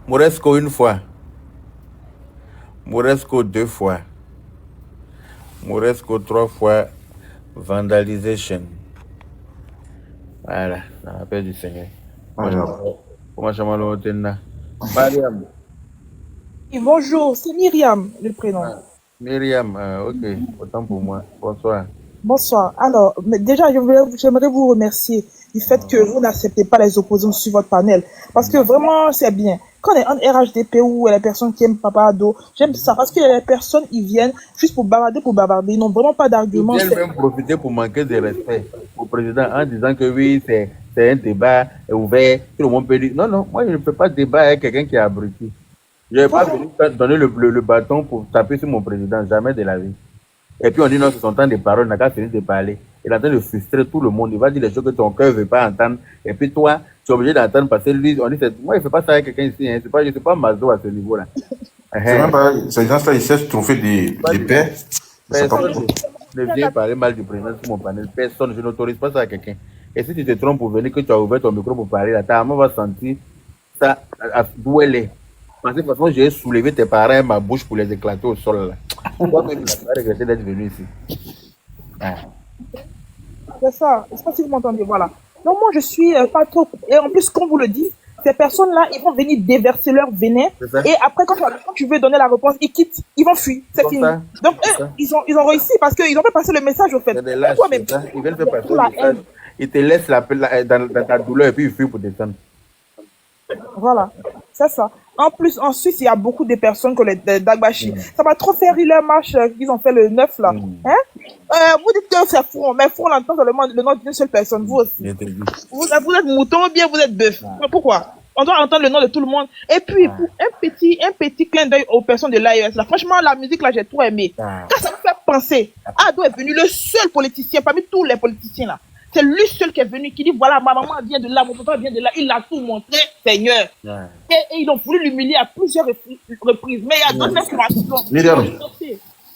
Mouresco une fois. Mouresco 2 fois. Mouresco 3 fois vandalisation. Voilà, ça rappelle du Seigneur. Comment ça m'a Mariam. Bonjour, c'est Myriam, le prénom. Myriam, ok, autant pour moi. Bonsoir. Bonsoir. Alors, déjà, j'aimerais vous remercier du fait que vous n'acceptez pas les opposants sur votre panel. Parce que vraiment, c'est bien. Quand on est en RHDP ou les personnes qui aiment Papa Ado, j'aime ça. Parce que les personnes, ils viennent juste pour bavarder. Ils n'ont vraiment pas d'argument. Ils viennent même profiter pour manquer de respect au président en disant que oui, c'est un débat ouvert. Tout le monde peut dire. Non, moi, je ne peux pas débattre avec quelqu'un qui est abruti. Je ne vais pas venir donner le bâton pour taper sur mon président. Jamais de la vie. Et puis on dit non, c'est son temps de parole, on n'a qu'à finir de parler. Il est en train de frustrer tout le monde. Il va dire des choses que ton cœur ne veut pas entendre. Et puis toi, tu es obligé d'entendre parce que lui, on dit, moi, il ne fait pas ça avec quelqu'un ici. Hein. Je ne suis pas mazo à ce niveau-là. C'est même pas, ces gens-là, ils cherchent à trouver des paix. Personne ne vient parler mal du président sur mon panel. Personne, je n'autorise pas ça à quelqu'un. Et si tu te trompes pour venir, que tu as ouvert ton micro pour parler, là, ta maman va sentir ça d'où elle est. Parce que de toute façon, j'ai soulevé tes parents et ma bouche pour les éclater au sol. Là. Toi-même, tu vas regretter d'être venu ici. Ah. C'est ça. Je ne sais pas si vous m'entendez. Voilà. Donc, moi, je suis pas trop. Et en plus, comme vous le dites, ces personnes-là, ils vont venir déverser leur venin. Et après, quand tu veux donner la réponse, ils quittent. Ils vont fuir. C'est fini. Ça. Donc, ils ont réussi parce qu'ils ont fait passer le message, au fait. Lâches, ils veulent faire passer le message. Ils te laissent dans ta douleur et puis ils fuient pour descendre. Voilà. C'est ça. En plus, en Suisse, il y a beaucoup de personnes comme les Dagbashi. Ça va trop faire rire leur marche qu'ils ont fait le 9 là. Hein? Vous dites que c'est Front, mais Front l'entend seulement le nom d'une seule personne, vous aussi. Vous êtes mouton ou bien vous êtes bœuf. Pourquoi? On doit entendre le nom de tout le monde. Et puis, pour un petit clin d'œil aux personnes de l'AES, là, franchement, la musique, là, j'ai tout aimé. Quand ça me fait penser, Ado est venu le seul politicien, parmi tous les politiciens, là. C'est lui seul qui est venu, qui dit, voilà, ma maman vient de là, mon papa vient de là. Il a tout montré, Seigneur. Et ils ont voulu l'humilier à plusieurs reprises. Mais il y a d'autres informations. Myriam,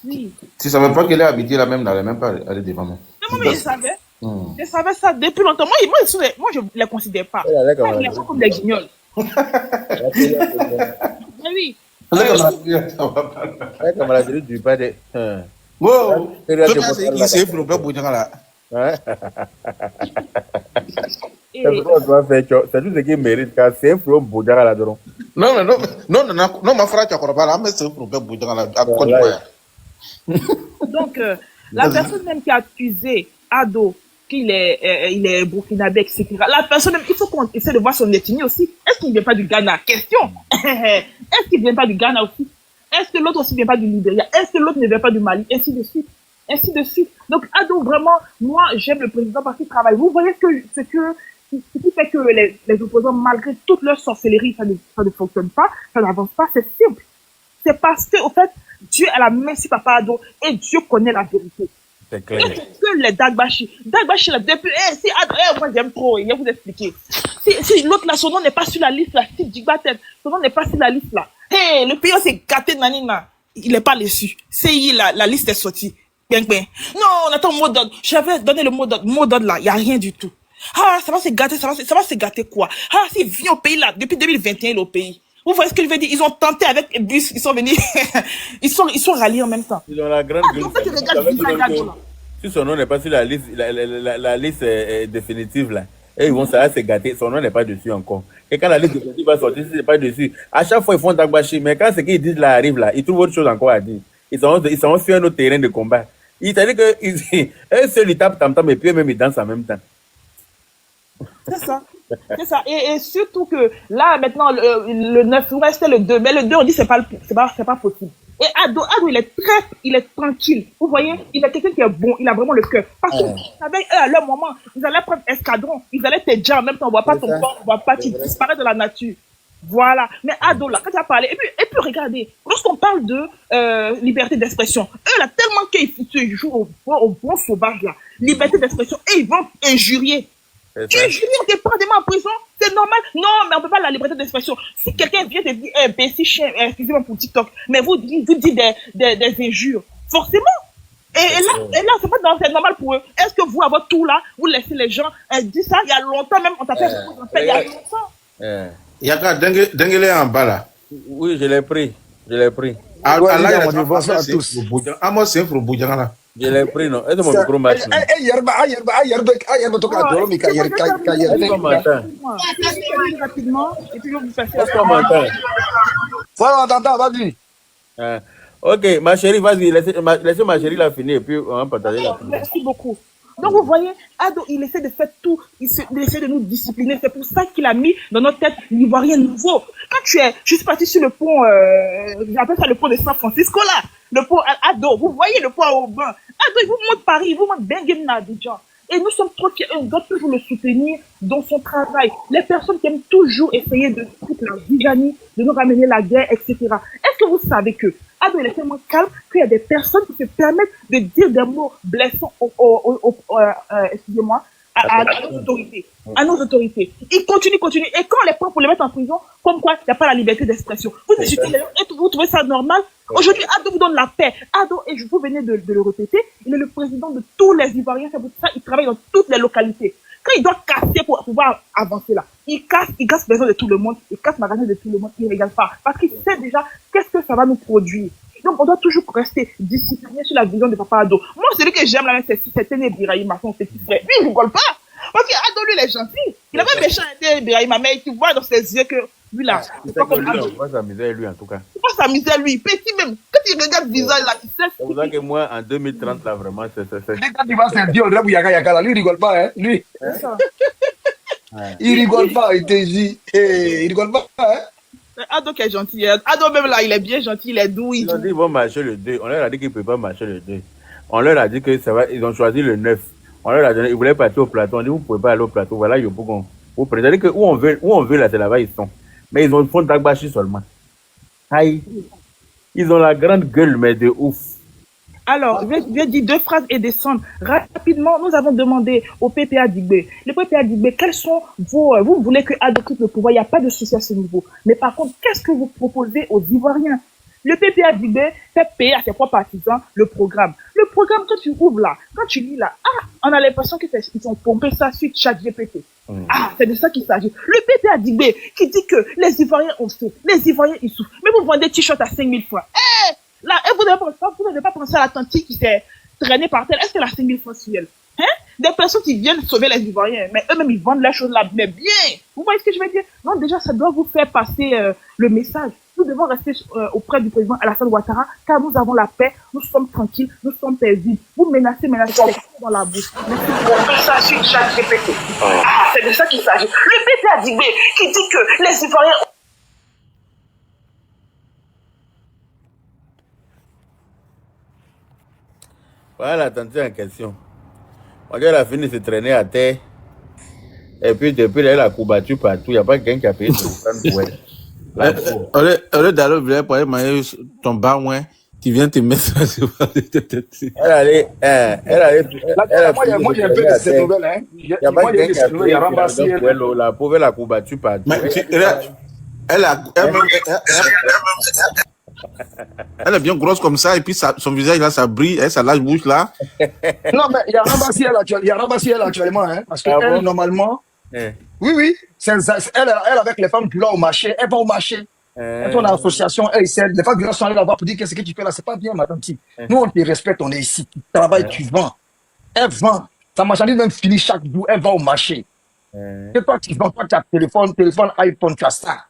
oui. Tu ne savais pas qu'elle est habitée là même, n'allait même pas aller devant moi. Non, mais je savais. Je savais ça depuis longtemps. Moi je ne les considère pas. Je les vois comme des guignols. Mais oui. La camaraderie du pas de. Wow! C'est un problème pour là. C'est tout ce qui mérite, car c'est un problème pour dire là-dedans. Non, ma frère, tu as pas mais c'est un problème pour dire là. Donc, la personne même qui a accusé Ado qu'il est burkinabé, etc. La personne même, il faut qu'on essaie de voir son ethnie aussi. Est-ce qu'il ne vient pas du Ghana? Question. Est-ce qu'il ne vient pas du Ghana aussi? Est-ce que l'autre aussi ne vient pas du Libéria? Est-ce que l'autre ne vient pas du Mali? Ainsi de suite. Ainsi de suite. Donc, Ado, vraiment, moi, j'aime le président parce qu'il travaille. Vous voyez ce qui fait que les opposants, malgré toute leur sorcellerie, ça ne fonctionne pas, ça n'avance pas, c'est simple. C'est parce que, au fait, Dieu a la main sur Papa Ado et Dieu connaît la vérité. C'est clair. Et c'est que les Dagbashi, là, depuis, si Ado, moi j'aime trop, je vais vous expliquer. Si l'autre là, son nom n'est pas sur la liste là, si Djigbatet, son nom n'est pas sur la liste là, le pays s'est gâté nanina, il n'est pas dessus. C'est la liste est sortie. Bien. Non, on attend le mot d'ordre. J'avais donné le mot d'ordre là, il n'y a rien du tout. Ah, ça va se gâter, ça va se gâter quoi? Ah, s'il vient au pays là, depuis 2021, il est au pays. Vous voyez ce que je veux dire? Ils ont tenté avec les bus, ils sont venus, ils sont ralliés en même temps. Ils ont la grande si son nom n'est pas sur la liste, la liste définitive là, et ils vont ça va se gâter, son nom n'est pas dessus encore. Et quand la liste définitive va sortir, si c'est pas dessus, à chaque fois ils font Dagbashi, mais quand ce qu'ils disent là arrive là, ils trouvent autre chose encore à dire. Ils sont sur un autre terrain de combat. C'est-à-dire qu'un seul, il tape tam-tam et puis même ils dansent en même temps. C'est ça. C'est ça. Et surtout que là, maintenant, le 9, il restait le 2. Mais le 2, on dit c'est pas possible. Et Ado, il est tranquille. Vous voyez, il est quelqu'un qui est bon. Il a vraiment le cœur. Parce que, avec eux, à leur moment, ils allaient prendre escadron. Ils allaient te dire en même temps, on voit pas ton corps, on voit pas, tu disparais de la nature. Voilà. Mais Ado, là, quand tu as parlé, et puis regardez, lorsqu'on parle de liberté d'expression, eux, là, tellement qu'ils se jouent au bon sauvage, là, liberté d'expression, et ils vont injurier. Tu injures, on te prend des mains en prison, c'est normal. Non, mais on peut pas la liberté d'expression. Si quelqu'un vient te dire, si chien, excusez-moi pour TikTok, mais vous dites des injures, forcément. Et là, c'est normal pour eux. Est-ce que vous, à votre tour là, vous laissez les gens dire ça? Il y a longtemps même, on t'a fait il y a longtemps. Yaka, Dengele en bas là. Oui, je l'ai pris. Allah, il a on divorce à tous. Amos, c'est un pro Boudjana là. Je l'ai pris, non. Est-ce que mon micro marche? Rapidement, et puis je vais vous passer Est-ce qu'on m'entend? Voilà, t'entends, vas-y. Ok, ma chérie, vas-y, laissez ma chérie la finir et puis on va partager la finir. Merci beaucoup. Donc vous voyez, Ado, il essaie de faire tout, il essaie de nous discipliner. C'est pour ça qu'il a mis dans notre tête l'Ivoirien nouveau. Quand je suis parti sur le pont, j'appelle ça le pont de San Francisco là, le pont Ado, vous voyez le pont à Aubin. Ado, il vous montre Paris, il vous montre Benguem Abidjan. Et nous sommes trop fiers, on doit toujours le soutenir dans son travail. Les personnes qui aiment toujours essayer de foutre la ziganie, de nous ramener la guerre, etc. Est-ce que vous savez que Ado, il est tellement calme qu'il y a des personnes qui se permettent de dire des mots blessants excusez-moi, à nos autorités. À nos autorités. Il continue. Et quand on les prend pour les mettre en prison, comme quoi il n'y a pas la liberté d'expression. Vous discutez les gens et vous trouvez ça normal? Aujourd'hui, Ado vous donne la paix. Ado, et vous venez de le répéter, il est le président de tous les Ivoiriens. C'est pour ça qu'il travaille dans toutes les localités. Quand il doit casser pour pouvoir avancer là, il casse les maisons de tout le monde, il casse magasin de tout le monde, il ne regarde pas. Parce qu'il sait déjà qu'est-ce que ça va nous produire. Donc, on doit toujours rester discipliné sur la vision de Papa Ado. Moi, celui que j'aime là, c'est Téné Birahima, son petit frère. Lui, il ne rigole pas. Parce qu'Ado, lui, il est gentil. Il avait méchant Téné Birahima, mais tu vois dans ses yeux que lui, là, c'est pas comme Ado. On va s'amuser avec lui, en tout cas. C'est pas s'amuser avec lui. Petit même. Quand il regarde le visage, là, il sait. C'est pour ça que moi, en 2030, là, vraiment, c'est... Quand il va se dire, là, Yaka, là, lui, il rigole pas, hein. Lui. C'est ça. Il rigole pas, il te dit. Il rigole pas, hein. Ado qui est gentil. Ado même là, il est bien gentil, il est doux. Ils ont dit qu'ils vont marcher le 2. On leur a dit qu'ils ne peuvent pas marcher le 2. On leur a dit que ça va. Ils ont choisi le 9. On leur a donné, ils voulaient partir au plateau. On dit, vous ne pouvez pas aller au plateau. Voilà, Yopougon. Vous prétendez que où on veut là, c'est là-bas, ils sont. Mais ils ont le fond d'Agbachi seulement. Aïe. Ils ont la grande gueule, mais de ouf. Alors, je vais dire deux phrases et descendre. Rapidement, nous avons demandé au PPA Digbé. Le PPA Digbé, quels sont vos... Vous voulez que Ado quitte le pouvoir, il n'y a pas de souci à ce niveau. Mais par contre, qu'est-ce que vous proposez aux Ivoiriens? Le PPA Digbé fait payer à ses propres partisans le programme. Le programme, quand tu ouvres là, quand tu lis là, on a l'impression qu'ils ont pompé ça sur ChatGPT. C'est de ça qu'il s'agit. Le PPA Digbé qui dit que les Ivoiriens ont souffert, les Ivoiriens ils souffrent. Mais vous vendez des t-shirts à 5000 francs. Là, vous n'avez pas pensé à la tante qui s'est traînée par terre. Est-ce qu'elle a 5000 francs sur elle? Des personnes qui viennent sauver les Ivoiriens, mais eux-mêmes, ils vendent la chose là, mais bien. Vous voyez ce que je veux dire? Non, déjà, ça doit vous faire passer le message. Nous devons rester auprès du président Alassane Ouattara, car nous avons la paix, nous sommes tranquilles, nous sommes paisibles. Vous menacez dans la bouche. Ça sur ChatGPT. C'est de ça qu'il s'agit. Le PPA Digbé qui dit que les Ivoiriens... Voilà, tantôt en question. On a fini de se traîner à terre. Et puis, depuis là, elle a combattu partout. Il n'y a pas quelqu'un qui a payé son prendre pour elle. Au lieu d'aller pour aller manger ton bar, tu viens te mettre sur elle a moi, j'ai un peu de ces nouvelles, hein. Il n'y a pas quelqu'un qui a payé pour elle. La pauvre, elle a combattu partout. Elle est bien grosse comme ça, et puis son visage là, ça brille, sa large bouche là. Non, mais il y a Rabassi actuellement, hein, parce que elle, normalement, oui, elle avec les femmes du là au marché, elle va au marché. Elle tourne à l'association, les femmes du là sont allées la voir pour dire qu'est-ce que tu fais là, c'est pas bien, madame. Nous, on te respecte, on est ici, tu travailles, tu vends. Elle vend, sa marchandise même finit chaque jour, elle va au marché. Et toi, tu vends pas ta téléphone, iPhone, tu as ça.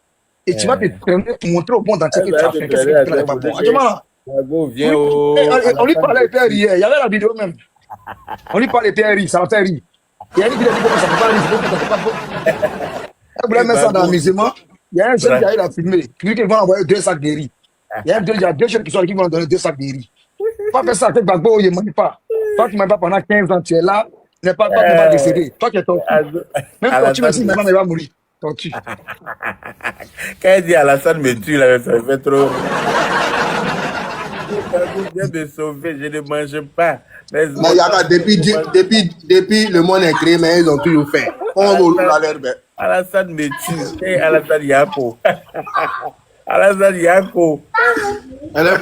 Et tu vas te traîner pour montrer au monde entier que tu as fait. Qu'est-ce que tu n'avais pas bon? On lui parlait de PRI hier. Il y avait la vidéo même. On lui parlait de PRI, ça va faire rire. Il y a une vidéo qui ça ne fait pas rire, ça ne fait pas bon. Elle voulait mettre ça dans l'amusement. Il y a un jeune qui a eu la filmé. Lui qui va envoyer 2 sacs de riz. Il y a 2 jeunes qui sont là qui vont donner 2 sacs de riz. Pas faire ça avec Gbagbo, il ne mange pas. Toi qui ne manges pas pendant 15 ans, tu es là. Tu n'es pas décédé. Toi qui es tortu. Même quand tu me dis, maman, elle va mourir. Tortu. Quand elle dit Alassane me tue, là, ça me fait trop. Je viens de sauver, je ne mange pas. Mais Yaka, depuis le monde est créé, mais ils ont toujours fait. On va l'herbe. Alassane me tue. Hey, Alassane Yako. Alassane Yako. Elle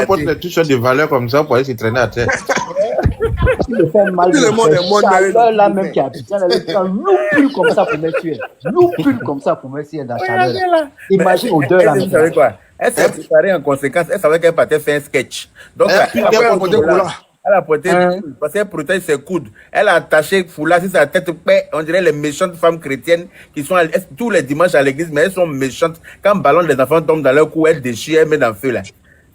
porte les t-shirts de valeur comme ça pour aller se traîner à terre. Le fait mal de chaleur là même qui habite, loup comme ça pour me tuer. Loup comme ça pour me tuer dans la chaleur. Imagine odeur là. Vous savez quoi? Elle s'est préparée en conséquence. Elle savait qu'elle partait faire un sketch. Donc, elle a porté parce qu'elle protège ses coudes. Elle a attaché foulard sur sa tête. On dirait les méchantes femmes chrétiennes qui sont tous les dimanches à l'église, mais elles sont méchantes. Quand ballon les enfants tombent dans leur cou, elles déchirent, elles mettent dans le feu là.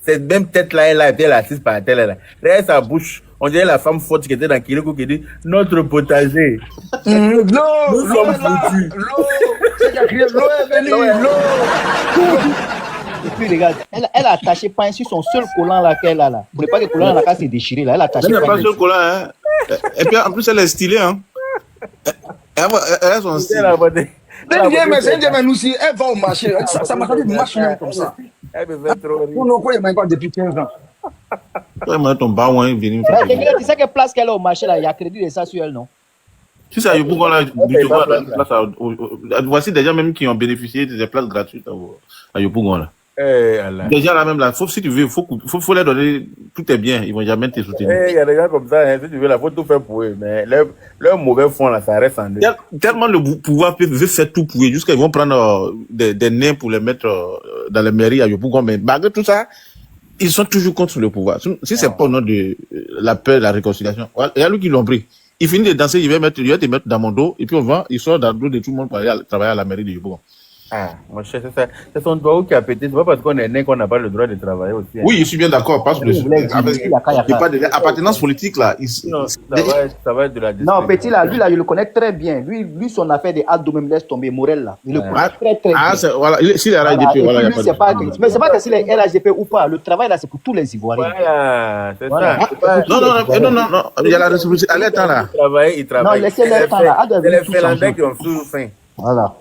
Cette même tête-là, elle a été assise par terre là. Derrière sa bouche, on dirait la femme forte qui était dans Kiriko qui dit notre potager. Nous sommes foutus. L'eau, c'est qu'à crier, l'eau est venue, l'eau. Et puis regarde, elle a attaché pain sur son seul collant là qu'elle a là. Pour ne pas que le collant là s'est déchiré là, elle a attaché pain. Elle n'a pas seul collant, hein. Et puis en plus elle est stylée, hein. Elle a son style. Mais nous si elle va au marché, ça m'a fait du marché même comme ça. Pour nous, quoi, il m'a pas depuis 15 ans. Tu sais quelle place qu'elle a au marché là, il y a crédit de ça sur elle, non? Si c'est à Yopougon là, voici des gens même qui ont bénéficié des places gratuites à Yopougon là. Déjà là même là, si tu veux, faut leur donner, tout est bien, ils vont jamais te soutenir. Il y a des gens comme ça, hein, si tu veux, il faut tout faire pour eux, mais leur mauvais fond là, ça reste en eux. Tellement le pouvoir veut faire tout pour eux, jusqu'à ils vont prendre des nains pour les mettre dans les mairies à Yopougon, mais malgré tout ça, ils sont toujours contre le pouvoir. Si c'est pas au nom de la paix, la réconciliation, il y a lui qui l'ont pris. Il finit de danser, il va te mettre dans mon dos, et puis il sort dans le dos de tout le monde pour aller travailler à la mairie de Yopougon. Ah, mon cher, c'est ça. C'est son doigt qui a pété. C'est pas parce qu'on est né qu'on n'a pas le droit de travailler aussi. Hein. Oui, je suis bien d'accord. Parce que pas d'appartenance politique là. Ça va être de la discussion. Non, petit là, lui là, je le connais très bien. Lui son affaire de Aldo même laisse tomber Morel là. Il le connaît très bien. Voilà, s'il est RHDP, voilà, il n'y a pas de mais c'est pas que s'il est RHDP ou pas. Le travail là, c'est pour tous les Ivoiriens. Voilà, c'est ça. Non. Il y a la responsabilité. Allez, attends là. Il travaille. Non, laissez-le temps là. C'est les Finlandais qui ont tout faim. Voilà.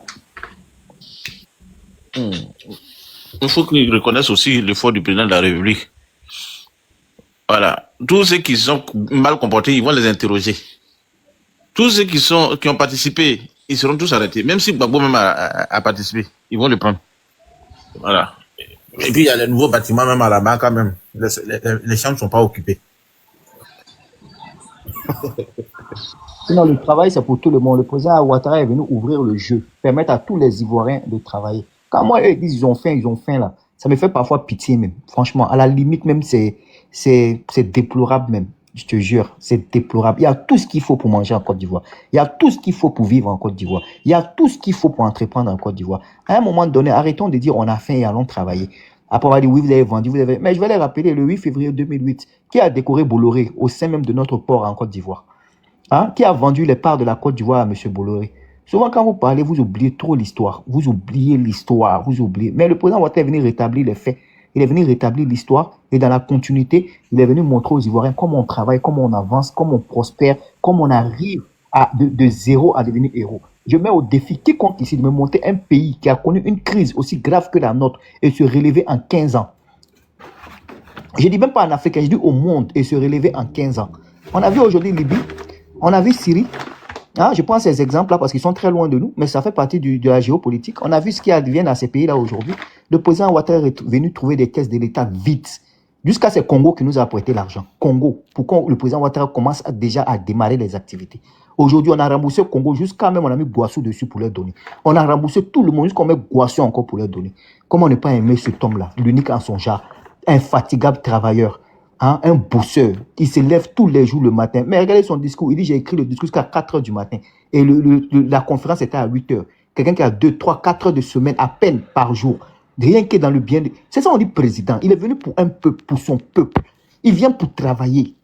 Il faut qu'ils reconnaissent aussi l'effort du président de la République. Voilà. Tous ceux qui sont mal comportés, ils vont les interroger. Tous ceux qui ont participé, ils seront tous arrêtés. Même si Gbagbo même a participé, ils vont le prendre. Voilà. Et puis il y a les nouveaux bâtiments même à la banque quand même. Les chambres ne sont pas occupées. Sinon, le travail, c'est pour tout le monde. Le président Ouattara est venu ouvrir le jeu, permettre à tous les Ivoiriens de travailler. Quand moi, eux disent ils ont faim là, ça me fait parfois pitié même. Franchement, à la limite même, c'est déplorable même. Je te jure, c'est déplorable. Il y a tout ce qu'il faut pour manger en Côte d'Ivoire. Il y a tout ce qu'il faut pour vivre en Côte d'Ivoire. Il y a tout ce qu'il faut pour entreprendre en Côte d'Ivoire. À un moment donné, arrêtons de dire on a faim et allons travailler. Après, on va dire oui, vous avez vendu, vous avez... Mais je vais les rappeler, le 8 février 2008, qui a décoré Bolloré au sein même de notre port en Côte d'Ivoire? Hein? Qui a vendu les parts de la Côte d'Ivoire à M. Bolloré? Souvent, quand vous parlez, vous oubliez trop l'histoire. Vous oubliez l'histoire, vous oubliez. Mais le président Ouattara est venu rétablir les faits. Il est venu rétablir l'histoire et dans la continuité, il est venu montrer aux Ivoiriens comment on travaille, comment on avance, comment on prospère, comment on arrive de zéro à devenir héros. Je mets au défi quiconque ici de me montrer un pays qui a connu une crise aussi grave que la nôtre et se relever en 15 ans. Je dis même pas en Afrique, je dis au monde et se relever en 15 ans. On a vu aujourd'hui Libye, on a vu Syrie. Hein, je prends ces exemples-là parce qu'ils sont très loin de nous, mais ça fait partie de la géopolitique. On a vu ce qui advient dans ces pays-là aujourd'hui. Le président Ouattara est venu trouver des caisses de l'État vite. Jusqu'à ce Congo qui nous a prêté l'argent. Congo. Pourquoi le président Ouattara commence déjà à démarrer les activités? Aujourd'hui, on a remboursé Congo jusqu'à même on a mis Guassou dessus pour leur donner. On a remboursé tout le monde jusqu'à met Guassou encore pour leur donner. Comment ne pas aimer cet homme-là, l'unique en son genre, infatigable travailleur. Hein, un bosseur qui se lève tous les jours le matin. Mais regardez son discours. Il dit, j'ai écrit le discours jusqu'à 4 heures du matin. Et la conférence était à 8 heures. Quelqu'un qui a 2, 3, 4 heures de semaine à peine par jour. Rien que dans le bien. C'est ça on dit président. Il est venu pour un peuple, pour son peuple. Il vient pour travailler.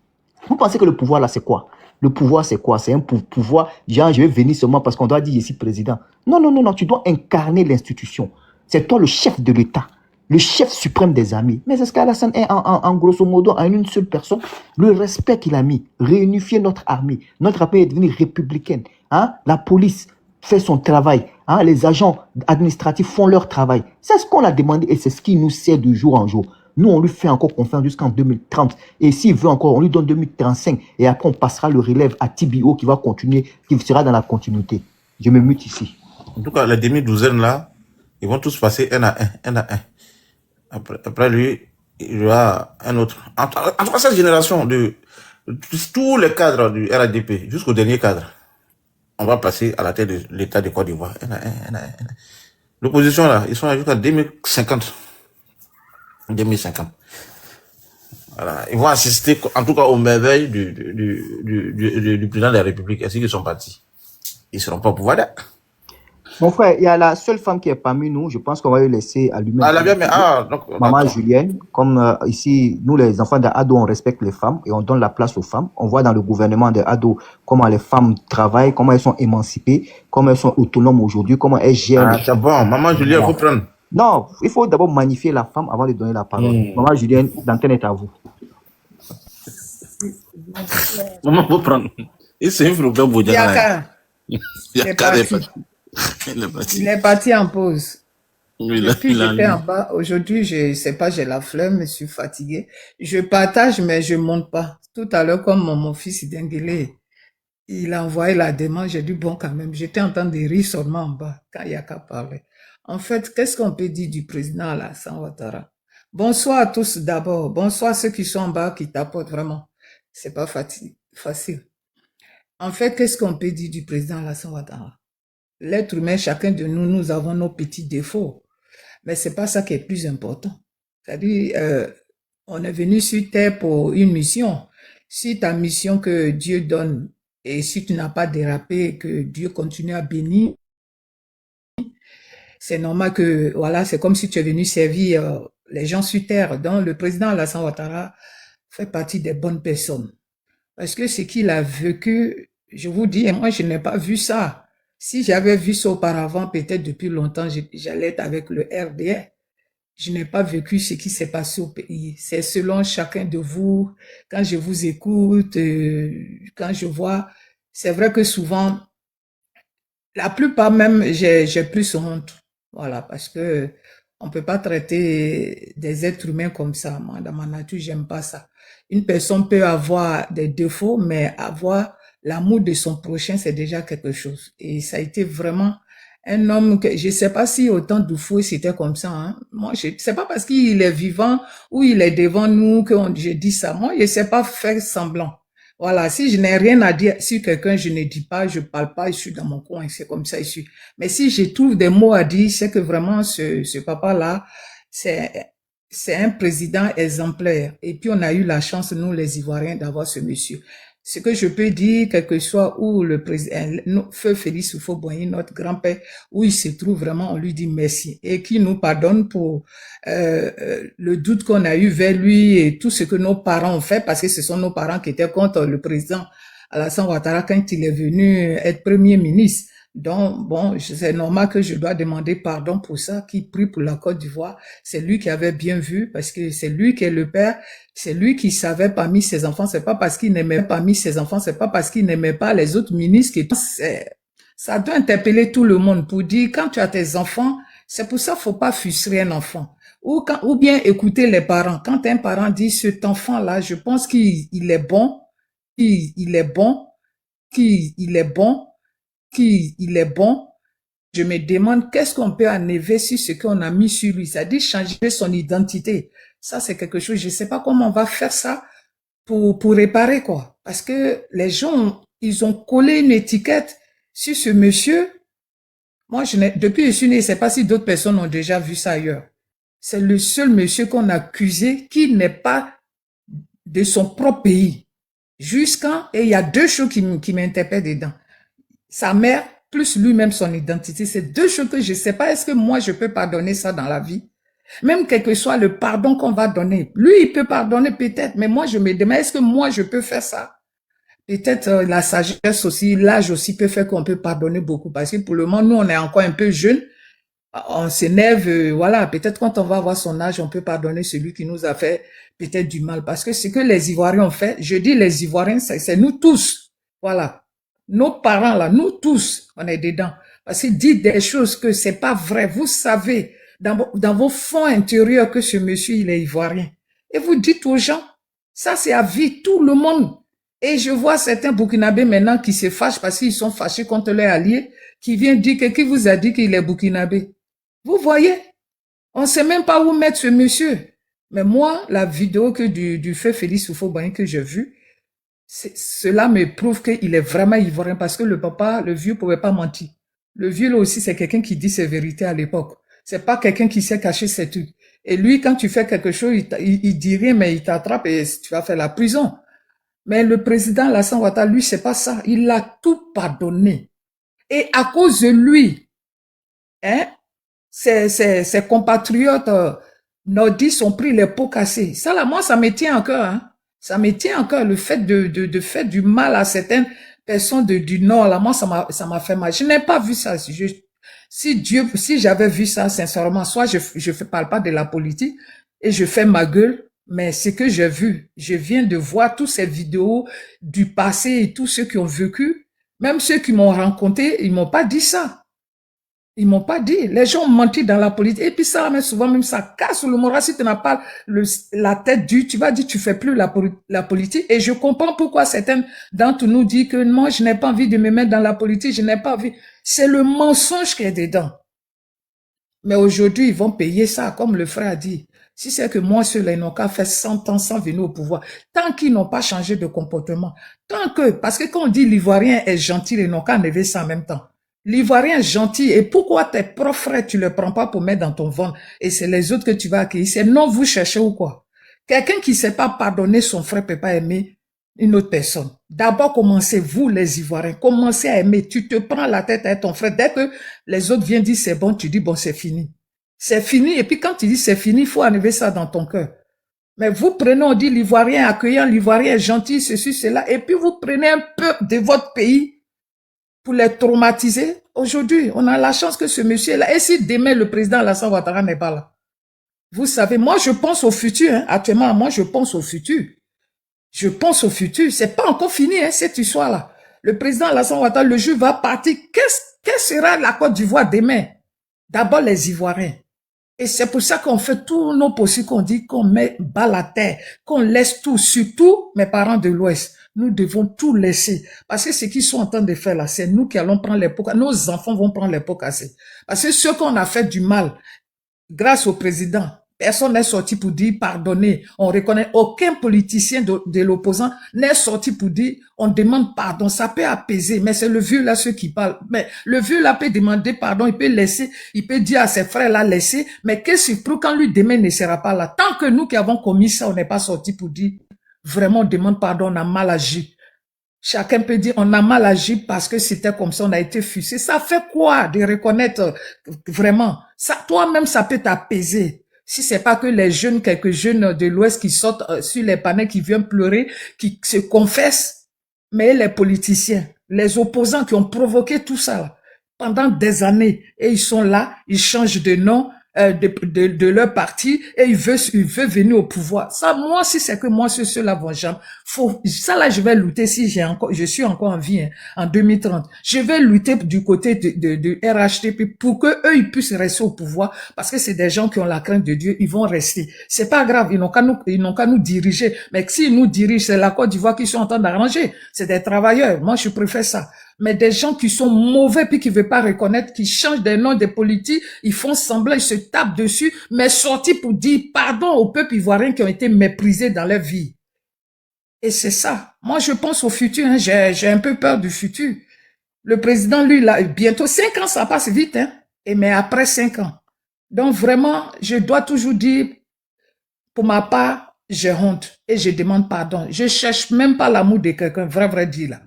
Vous pensez que le pouvoir là, c'est quoi? Le pouvoir, c'est quoi? C'est un pouvoir. Genre, je vais venir seulement parce qu'on doit dire, je suis président. Non, non, non, non. Tu dois incarner l'institution. C'est toi le chef de l'État. Le chef suprême des armées. Mais est-ce qu'Alassane est en grosso modo en une seule personne? Le respect qu'il a mis, réunifier notre armée. Notre armée est devenue républicaine. Hein? La police fait son travail. Hein? Les agents administratifs font leur travail. C'est ce qu'on a demandé et c'est ce qui nous sert de jour en jour. Nous, on lui fait encore confiance jusqu'en 2030. Et s'il veut encore, on lui donne 2035. Et après, on passera le relève à Tibio qui va continuer, qui sera dans la continuité. Je me mute ici. En tout cas, les demi-douzaines là, ils vont tous passer un à un. Après lui, il y aura un autre. En tout cas, cette génération de tous les cadres du RADP, jusqu'au dernier cadre, on va passer à la tête de l'État de Côte d'Ivoire. L'opposition là, ils sont jusqu'à 2050. 2050. Voilà. Ils vont assister, en tout cas, aux merveilles du président de la République, ainsi qu'ils sont partis. Ils ne seront pas au pouvoir. Mon frère, il y a la seule femme qui est parmi nous. Je pense qu'on va lui laisser allumer. Maman Julienne, comme ici, nous les enfants d'Ado, on respecte les femmes et on donne la place aux femmes. On voit dans le gouvernement d'Ado comment les femmes travaillent, comment elles sont émancipées, comment elles sont autonomes aujourd'hui, comment elles gèrent. Ah, c'est bon. Maman Julienne, il faut prendre. Non, il faut d'abord magnifier la femme avant de donner la parole. Maman Julienne, l'antenne est à vous. Maman, il faut prendre. Il s'est fait le beau Yaka. Il est parti en pause. Depuis j'étais en bas. Aujourd'hui, je sais pas, j'ai la flemme, je suis fatigué. Je partage, mais je monte pas. Tout à l'heure, comme mon fils Denguele, il a envoyé la demande, j'ai dit bon quand même. J'étais en train de rire seulement en bas quand Yaka parlait. En fait, qu'est-ce qu'on peut dire du président Alassane Ouattara? Bonsoir à tous d'abord. Bonsoir à ceux qui sont en bas, qui tapotent vraiment. C'est pas facile. En fait, qu'est-ce qu'on peut dire du président Alassane Ouattara? L'être humain, chacun de nous, nous avons nos petits défauts. Mais c'est pas ça qui est plus important. C'est-à-dire, on est venu sur Terre pour une mission. Si ta mission que Dieu donne, et si tu n'as pas dérapé, que Dieu continue à bénir, c'est normal que, voilà, c'est comme si tu es venu servir les gens sur Terre. Donc, le président Alassane Ouattara fait partie des bonnes personnes. Parce que ce qu'il a vécu, je vous dis, et moi, je n'ai pas vu ça. Si j'avais vu ça auparavant, peut-être depuis longtemps, j'allais être avec le RDR. Je n'ai pas vécu ce qui s'est passé au pays. C'est selon chacun de vous. Quand je vous écoute, quand je vois, c'est vrai que souvent, la plupart même, j'ai plus honte. Voilà, parce que on peut pas traiter des êtres humains comme ça. Moi, dans ma nature, j'aime pas ça. Une personne peut avoir des défauts, mais avoir l'amour de son prochain, c'est déjà quelque chose. Et ça a été vraiment un homme que, je sais pas si autant d'Oufoué c'était comme ça, hein. Moi, c'est pas parce qu'il est vivant ou il est devant nous que je dis ça. Moi, je sais pas faire semblant. Voilà. Si je n'ai rien à dire sur quelqu'un, je ne dis pas, je parle pas, je suis dans mon coin, c'est comme ça ici. Mais si je trouve des mots à dire, c'est que vraiment ce papa-là, c'est un président exemplaire. Et puis, on a eu la chance, nous, les Ivoiriens, d'avoir ce monsieur. Ce que je peux dire, quel que soit où le président, Feu Félix Houphouët-Boigny, notre grand-père, où il se trouve vraiment, on lui dit merci. Et qui nous pardonne pour le doute qu'on a eu vers lui et tout ce que nos parents ont fait, parce que ce sont nos parents qui étaient contre le président Alassane Ouattara quand il est venu être premier ministre. Donc, bon, c'est normal que je dois demander pardon pour ça, qui prie pour la Côte d'Ivoire. C'est lui qui avait bien vu, parce que c'est lui qui est le père, c'est lui qui savait parmi ses enfants, c'est pas parce qu'il n'aimait pas parmi ses enfants, c'est pas parce qu'il n'aimait pas les autres ministres ça doit interpeller tout le monde pour dire, quand tu as tes enfants, c'est pour ça, faut pas frustrer un enfant. Ou bien écouter les parents. Quand un parent dit, cet enfant-là, je pense qu'il est bon, il est bon, je me demande qu'est-ce qu'on peut enlever sur ce qu'on a mis sur lui. Ça dit changer son identité. Ça, c'est quelque chose, je sais pas comment on va faire ça pour réparer, quoi. Parce que les gens, ils ont collé une étiquette sur ce monsieur. Moi, depuis que je suis né, je sais pas si d'autres personnes ont déjà vu ça ailleurs. C'est le seul monsieur qu'on a accusé qui n'est pas de son propre pays. Et il y a deux choses qui m'interpellent dedans. Sa mère, plus lui-même son identité, c'est deux choses que je sais pas, est-ce que moi je peux pardonner ça dans la vie? Même quel que soit le pardon qu'on va donner. Lui, il peut pardonner peut-être, mais moi je me demande, est-ce que moi je peux faire ça? Peut-être la sagesse aussi, l'âge aussi peut faire qu'on peut pardonner beaucoup, parce que pour le moment, nous on est encore un peu jeunes, on s'énerve, voilà, peut-être quand on va avoir son âge, on peut pardonner celui qui nous a fait peut-être du mal, parce que ce que les Ivoiriens ont fait, je dis les Ivoiriens, c'est nous tous, voilà. Nos parents là, nous tous, on est dedans. Parce qu'ils disent des choses que c'est pas vrai. Vous savez, dans vos fonds intérieurs que ce monsieur, il est ivoirien. Et vous dites aux gens, ça c'est à vie, tout le monde. Et je vois certains Burkinabés maintenant qui se fâchent parce qu'ils sont fâchés contre leurs alliés, qui viennent dire que qui vous a dit qu'il est Burkinabé. Vous voyez, on sait même pas où mettre ce monsieur. Mais moi, la vidéo du Feu Félix Houphouët-Boigny que j'ai vue, cela me prouve qu'il est vraiment ivoirien parce que le papa, le vieux, pouvait pas mentir. Le vieux, là aussi, c'est quelqu'un qui dit ses vérités à l'époque. C'est pas quelqu'un qui s'est caché ses trucs. Et lui, quand tu fais quelque chose, il dit rien, mais il t'attrape et tu vas faire la prison. Mais le président Alassane Ouattara, lui, c'est pas ça. Il a tout pardonné. Et à cause de lui, hein, ses compatriotes nordistes ont pris les pots cassés. Ça, là, moi, ça me tient en cœur. Hein. Ça me tient en cœur, le fait de faire du mal à certaines personnes du Nord. Là, moi, ça m'a fait mal. Je n'ai pas vu ça. Si j'avais vu ça, sincèrement, soit je parle pas de la politique et je fais ma gueule, mais ce que j'ai vu, je viens de voir toutes ces vidéos du passé et tous ceux qui ont vécu, même ceux qui m'ont rencontré, ils m'ont pas dit ça. Ils m'ont pas dit. Les gens ont menti dans la politique. Et puis ça, mais souvent même ça casse le moral. Si tu n'as pas la tête dure, tu vas dire tu fais plus la politique. Et je comprends pourquoi certains d'entre nous disent que moi, je n'ai pas envie de me mettre dans la politique, je n'ai pas envie. C'est le mensonge qui est dedans. Mais aujourd'hui, ils vont payer ça, comme le frère a dit. Si c'est que moi, ceux-là, ils n'ont qu'à faire 100 ans sans venir au pouvoir. Tant qu'ils n'ont pas changé de comportement. Parce que quand on dit l'Ivoirien est gentil, ils n'ont qu'à enlever ça en même temps. L'Ivoirien est gentil. Et pourquoi tes propres frères, tu ne les prends pas pour mettre dans ton ventre et c'est les autres que tu vas accueillir? C'est non, vous cherchez ou quoi? Quelqu'un qui ne sait pas pardonner son frère ne peut pas aimer une autre personne. D'abord, commencez, vous les Ivoiriens, commencez à aimer. Tu te prends la tête avec ton frère. Dès que les autres viennent dire c'est bon, tu dis bon, c'est fini. C'est fini. Et puis quand tu dis c'est fini, il faut enlever ça dans ton cœur. Mais vous prenez, on dit l'Ivoirien accueillant, l'Ivoirien est gentil, ceci, cela. Et puis vous prenez un peu de votre pays pour les traumatiser. Aujourd'hui, on a la chance que ce monsieur est là. Et si demain, le président Alassane Ouattara n'est pas là? Vous savez, moi, je pense au futur. Hein. Actuellement, moi, je pense au futur. Je pense au futur. C'est pas encore fini, hein, cette histoire-là. Le président Alassane Ouattara, le jour va partir. Qu'est-ce sera la Côte d'Ivoire demain? D'abord, les Ivoiriens. Et c'est pour ça qu'on fait tous nos possibles, qu'on dit qu'on met bas la terre, qu'on laisse tout, surtout mes parents de l'Ouest. Nous devons tout laisser. Parce que ce qu'ils sont en train de faire là, c'est nous qui allons prendre les pots cassés. Nos enfants vont prendre les pots cassés. Parce que ceux qu'on a fait du mal, grâce au président, personne n'est sorti pour dire pardonner. On reconnaît aucun politicien de l'opposant n'est sorti pour dire on demande pardon. Ça peut apaiser, mais c'est le vieux là ceux qui parlent. Mais le vieux là peut demander pardon, il peut laisser, il peut dire à ses frères là laisser. Mais qu'est-ce que quand lui demain ne sera pas là? Tant que nous qui avons commis ça, on n'est pas sorti pour dire vraiment on demande pardon, on a mal agi. Chacun peut dire on a mal agi parce que c'était comme ça, on a été fusé. Ça fait quoi de reconnaître vraiment? Ça, toi-même, ça peut t'apaiser. Si c'est pas que les jeunes, quelques jeunes de l'Ouest qui sortent sur les panneaux, qui viennent pleurer, qui se confessent, mais les politiciens, les opposants qui ont provoqué tout ça là, pendant des années, et ils sont là, ils changent de nom, de leur parti, et ils veulent venir au pouvoir. Ça, moi, si c'est que moi, ceux-là vont jamais, ça là, je vais lutter si je suis encore en vie, hein, en 2030. Je vais lutter du côté de RHDP pour que eux, ils puissent rester au pouvoir, parce que c'est des gens qui ont la crainte de Dieu, ils vont rester. C'est pas grave, ils n'ont qu'à nous diriger. Mais s'ils nous dirigent, c'est la Côte d'Ivoire qu'ils sont en train d'arranger. C'est des travailleurs. Moi, je préfère ça. Mais des gens qui sont mauvais puis qui ne veulent pas reconnaître, qui changent des noms des politiques, ils font semblant, ils se tapent dessus, mais sortis pour dire pardon aux peuples ivoiriens qui ont été méprisés dans leur vie. Et c'est ça. Moi, je pense au futur. Hein. J'ai un peu peur du futur. Le président, lui, là, bientôt 5 ans, ça passe vite. Hein. Mais après 5 ans. Donc vraiment, je dois toujours dire, pour ma part, j'ai honte et je demande pardon. Je cherche même pas l'amour de quelqu'un, vrai dit là.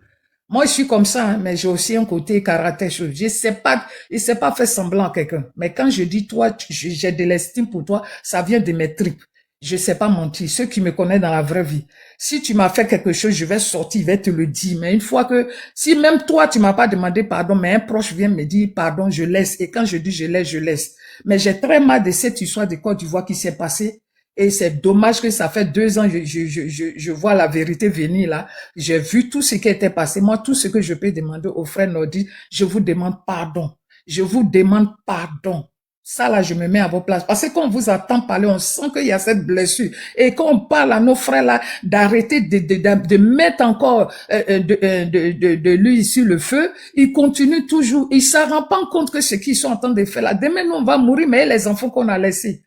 Moi, je suis comme ça, hein, mais j'ai aussi un côté caractère. Je sais pas faire semblant à quelqu'un. Mais quand je dis toi, j'ai de l'estime pour toi, ça vient de mes tripes. Je sais pas mentir. Ceux qui me connaissent dans la vraie vie. Si tu m'as fait quelque chose, je vais sortir, je vais te le dire. Mais une fois que, si même toi, tu m'as pas demandé pardon, mais un proche vient me dire pardon, je laisse. Et quand je dis je laisse. Mais j'ai très mal de cette histoire de Côte d'Ivoire qui s'est passée. Et c'est dommage que ça fait 2 ans, je vois la vérité venir là. J'ai vu tout ce qui était passé. Moi, tout ce que je peux demander aux frères nordistes, je vous demande pardon. Je vous demande pardon. Ça là, je me mets à vos places. Parce que quand on vous entend parler, on sent qu'il y a cette blessure. Et quand on parle à nos frères là, d'arrêter de mettre encore de l'huile sur le feu, ils continuent toujours. Ils ne se rendent pas compte que ce qu'ils sont en train de faire là. Demain, nous, on va mourir, mais les enfants qu'on a laissés.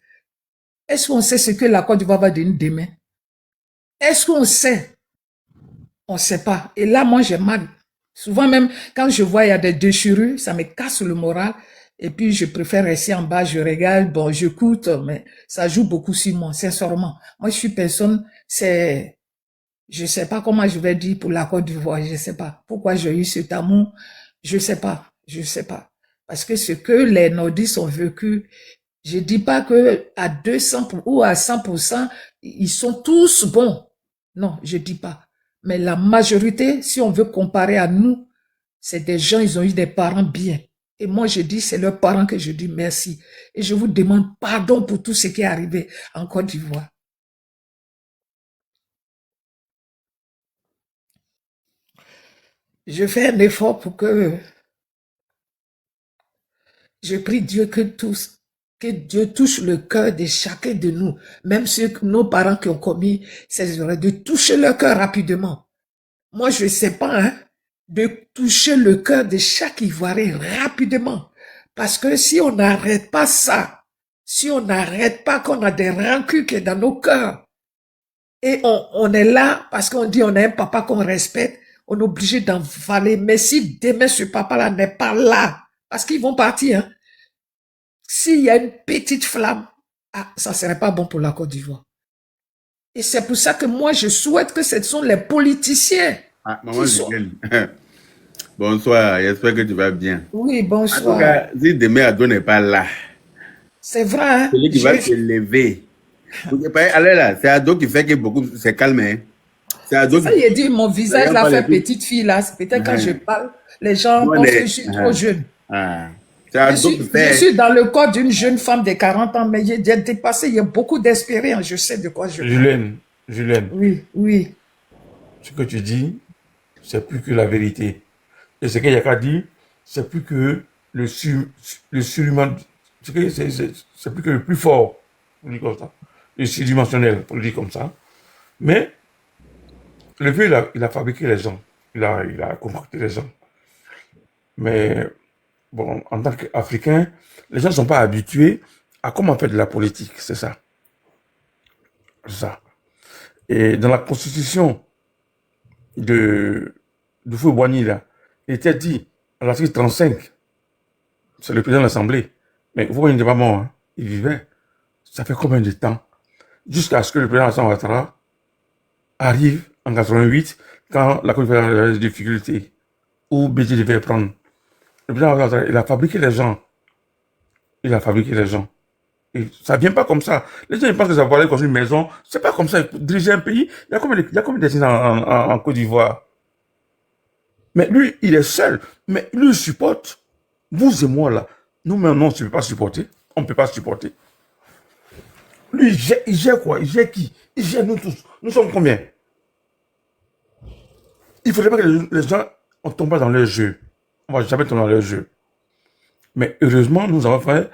Est-ce qu'on sait ce que la Côte d'Ivoire va devenir demain? Est-ce qu'on sait? On ne sait pas. Et là, moi, j'ai mal. Souvent même, quand je vois il y a des déchirures, ça me casse le moral. Et puis, je préfère rester en bas, je regarde, bon, j'écoute, mais ça joue beaucoup sur moi, sincèrement. Moi, je suis personne, je sais pas comment je vais dire pour la Côte d'Ivoire, je sais pas. Pourquoi j'ai eu cet amour, je sais pas. Parce que ce que les nordistes ont vécu, je dis pas que à 200 ou à 100%, ils sont tous bons. Non, je dis pas. Mais la majorité, si on veut comparer à nous, c'est des gens, ils ont eu des parents bien. Et moi, je dis, c'est leurs parents que je dis merci. Et je vous demande pardon pour tout ce qui est arrivé en Côte d'Ivoire. Je fais un effort pour que je prie Dieu que Dieu touche le cœur de chacun de nous, même nos parents qui ont commis ces erreurs, de toucher leur cœur rapidement. Moi, je ne sais pas, hein, de toucher le cœur de chaque Ivoirien rapidement. Parce que si on n'arrête pas ça, si on n'arrête pas qu'on a des rancunes dans nos cœurs, et on est là parce qu'on dit on a un papa qu'on respecte, on est obligé d'envaler. Mais si demain ce papa-là n'est pas là, parce qu'ils vont partir, hein, s'il y a une petite flamme, ça ne serait pas bon pour la Côte d'Ivoire. Et c'est pour ça que moi, je souhaite que ce sont les politiciens. Maman Julienne, bonsoir, j'espère que tu vas bien. Oui, bonsoir. En tout cas, si demain Ado n'est pas là, c'est vrai, hein? Celui qui va se lever. Allez là, c'est Ado qui fait que beaucoup c'est calme. Hein? C'est Ado ça, il a dit, mon visage là fait petite fille là. Peut-être quand je parle, les gens pensent que je suis trop jeune. Je suis dans le corps d'une jeune femme de 40 ans, mais j'ai dépassé, il y a beaucoup d'expérience, je sais de quoi je parle. Julien. Oui. Ce que tu dis, c'est plus que la vérité. Et ce qu'il y a qu'à dire, c'est plus que le surhumain, c'est plus que le plus fort, pour dire comme ça. Le surdimensionnel, pour le dire comme ça. Mais, le vieux, il a fabriqué les gens. Il a concocté les gens. Mais, bon, en tant qu'Africain, les gens ne sont pas habitués à comment faire de la politique, c'est ça. C'est ça. Et dans la constitution de Houphouët-Boigny, là, il était dit, à l'article 35, c'est le président de l'Assemblée, mais Houphouët-Boigny n'était pas mort, hein, il vivait. Ça fait combien de temps? Jusqu'à ce que le président Alassane Ouattara arrive en 88, quand la Côte d'Ivoire avait des difficultés, où Béji devait prendre. Le président Ouattara, il a fabriqué les gens. Et ça vient pas comme ça. Les gens ils pensent que ça va aller construire une maison. C'est pas comme ça. Diriger un pays, il y a combien de gens en Côte d'Ivoire? Mais lui, il est seul. Mais lui, il supporte. Vous et moi, là. Nous, maintenant, on ne peut pas supporter. On ne peut pas supporter. Lui, il gère quoi? Il gère qui? Il gère nous tous. Nous sommes combien? Il ne faudrait pas que les gens ne tombent pas dans leur jeu. On ne va jamais tomber dans leur jeu. Mais heureusement, nous avons fait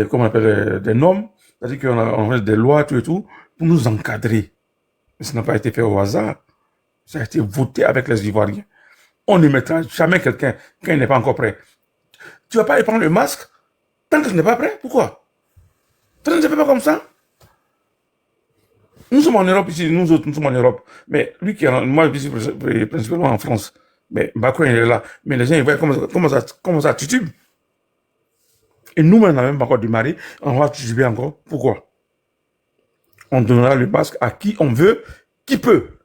comment on appelle, des normes, c'est-à-dire qu'on a fait des lois, tout et tout, pour nous encadrer. Mais ça n'a pas été fait au hasard. Ça a été voté avec les Ivoiriens. On ne mettra jamais quelqu'un quand il n'est pas encore prêt. Tu ne vas pas aller prendre le masque tant que tu n'es pas prêt. Pourquoi? Ça ne se fait pas comme ça. Nous sommes en Europe ici, nous autres, nous sommes en Europe. Mais lui moi, je suis principalement en France. Mais Macron, il est là. Mais les gens, ils voient comment ça titube. Et nous, on n'a même pas encore démarré. On va tituber encore. Pourquoi? On donnera le masque à qui on veut, qui peut.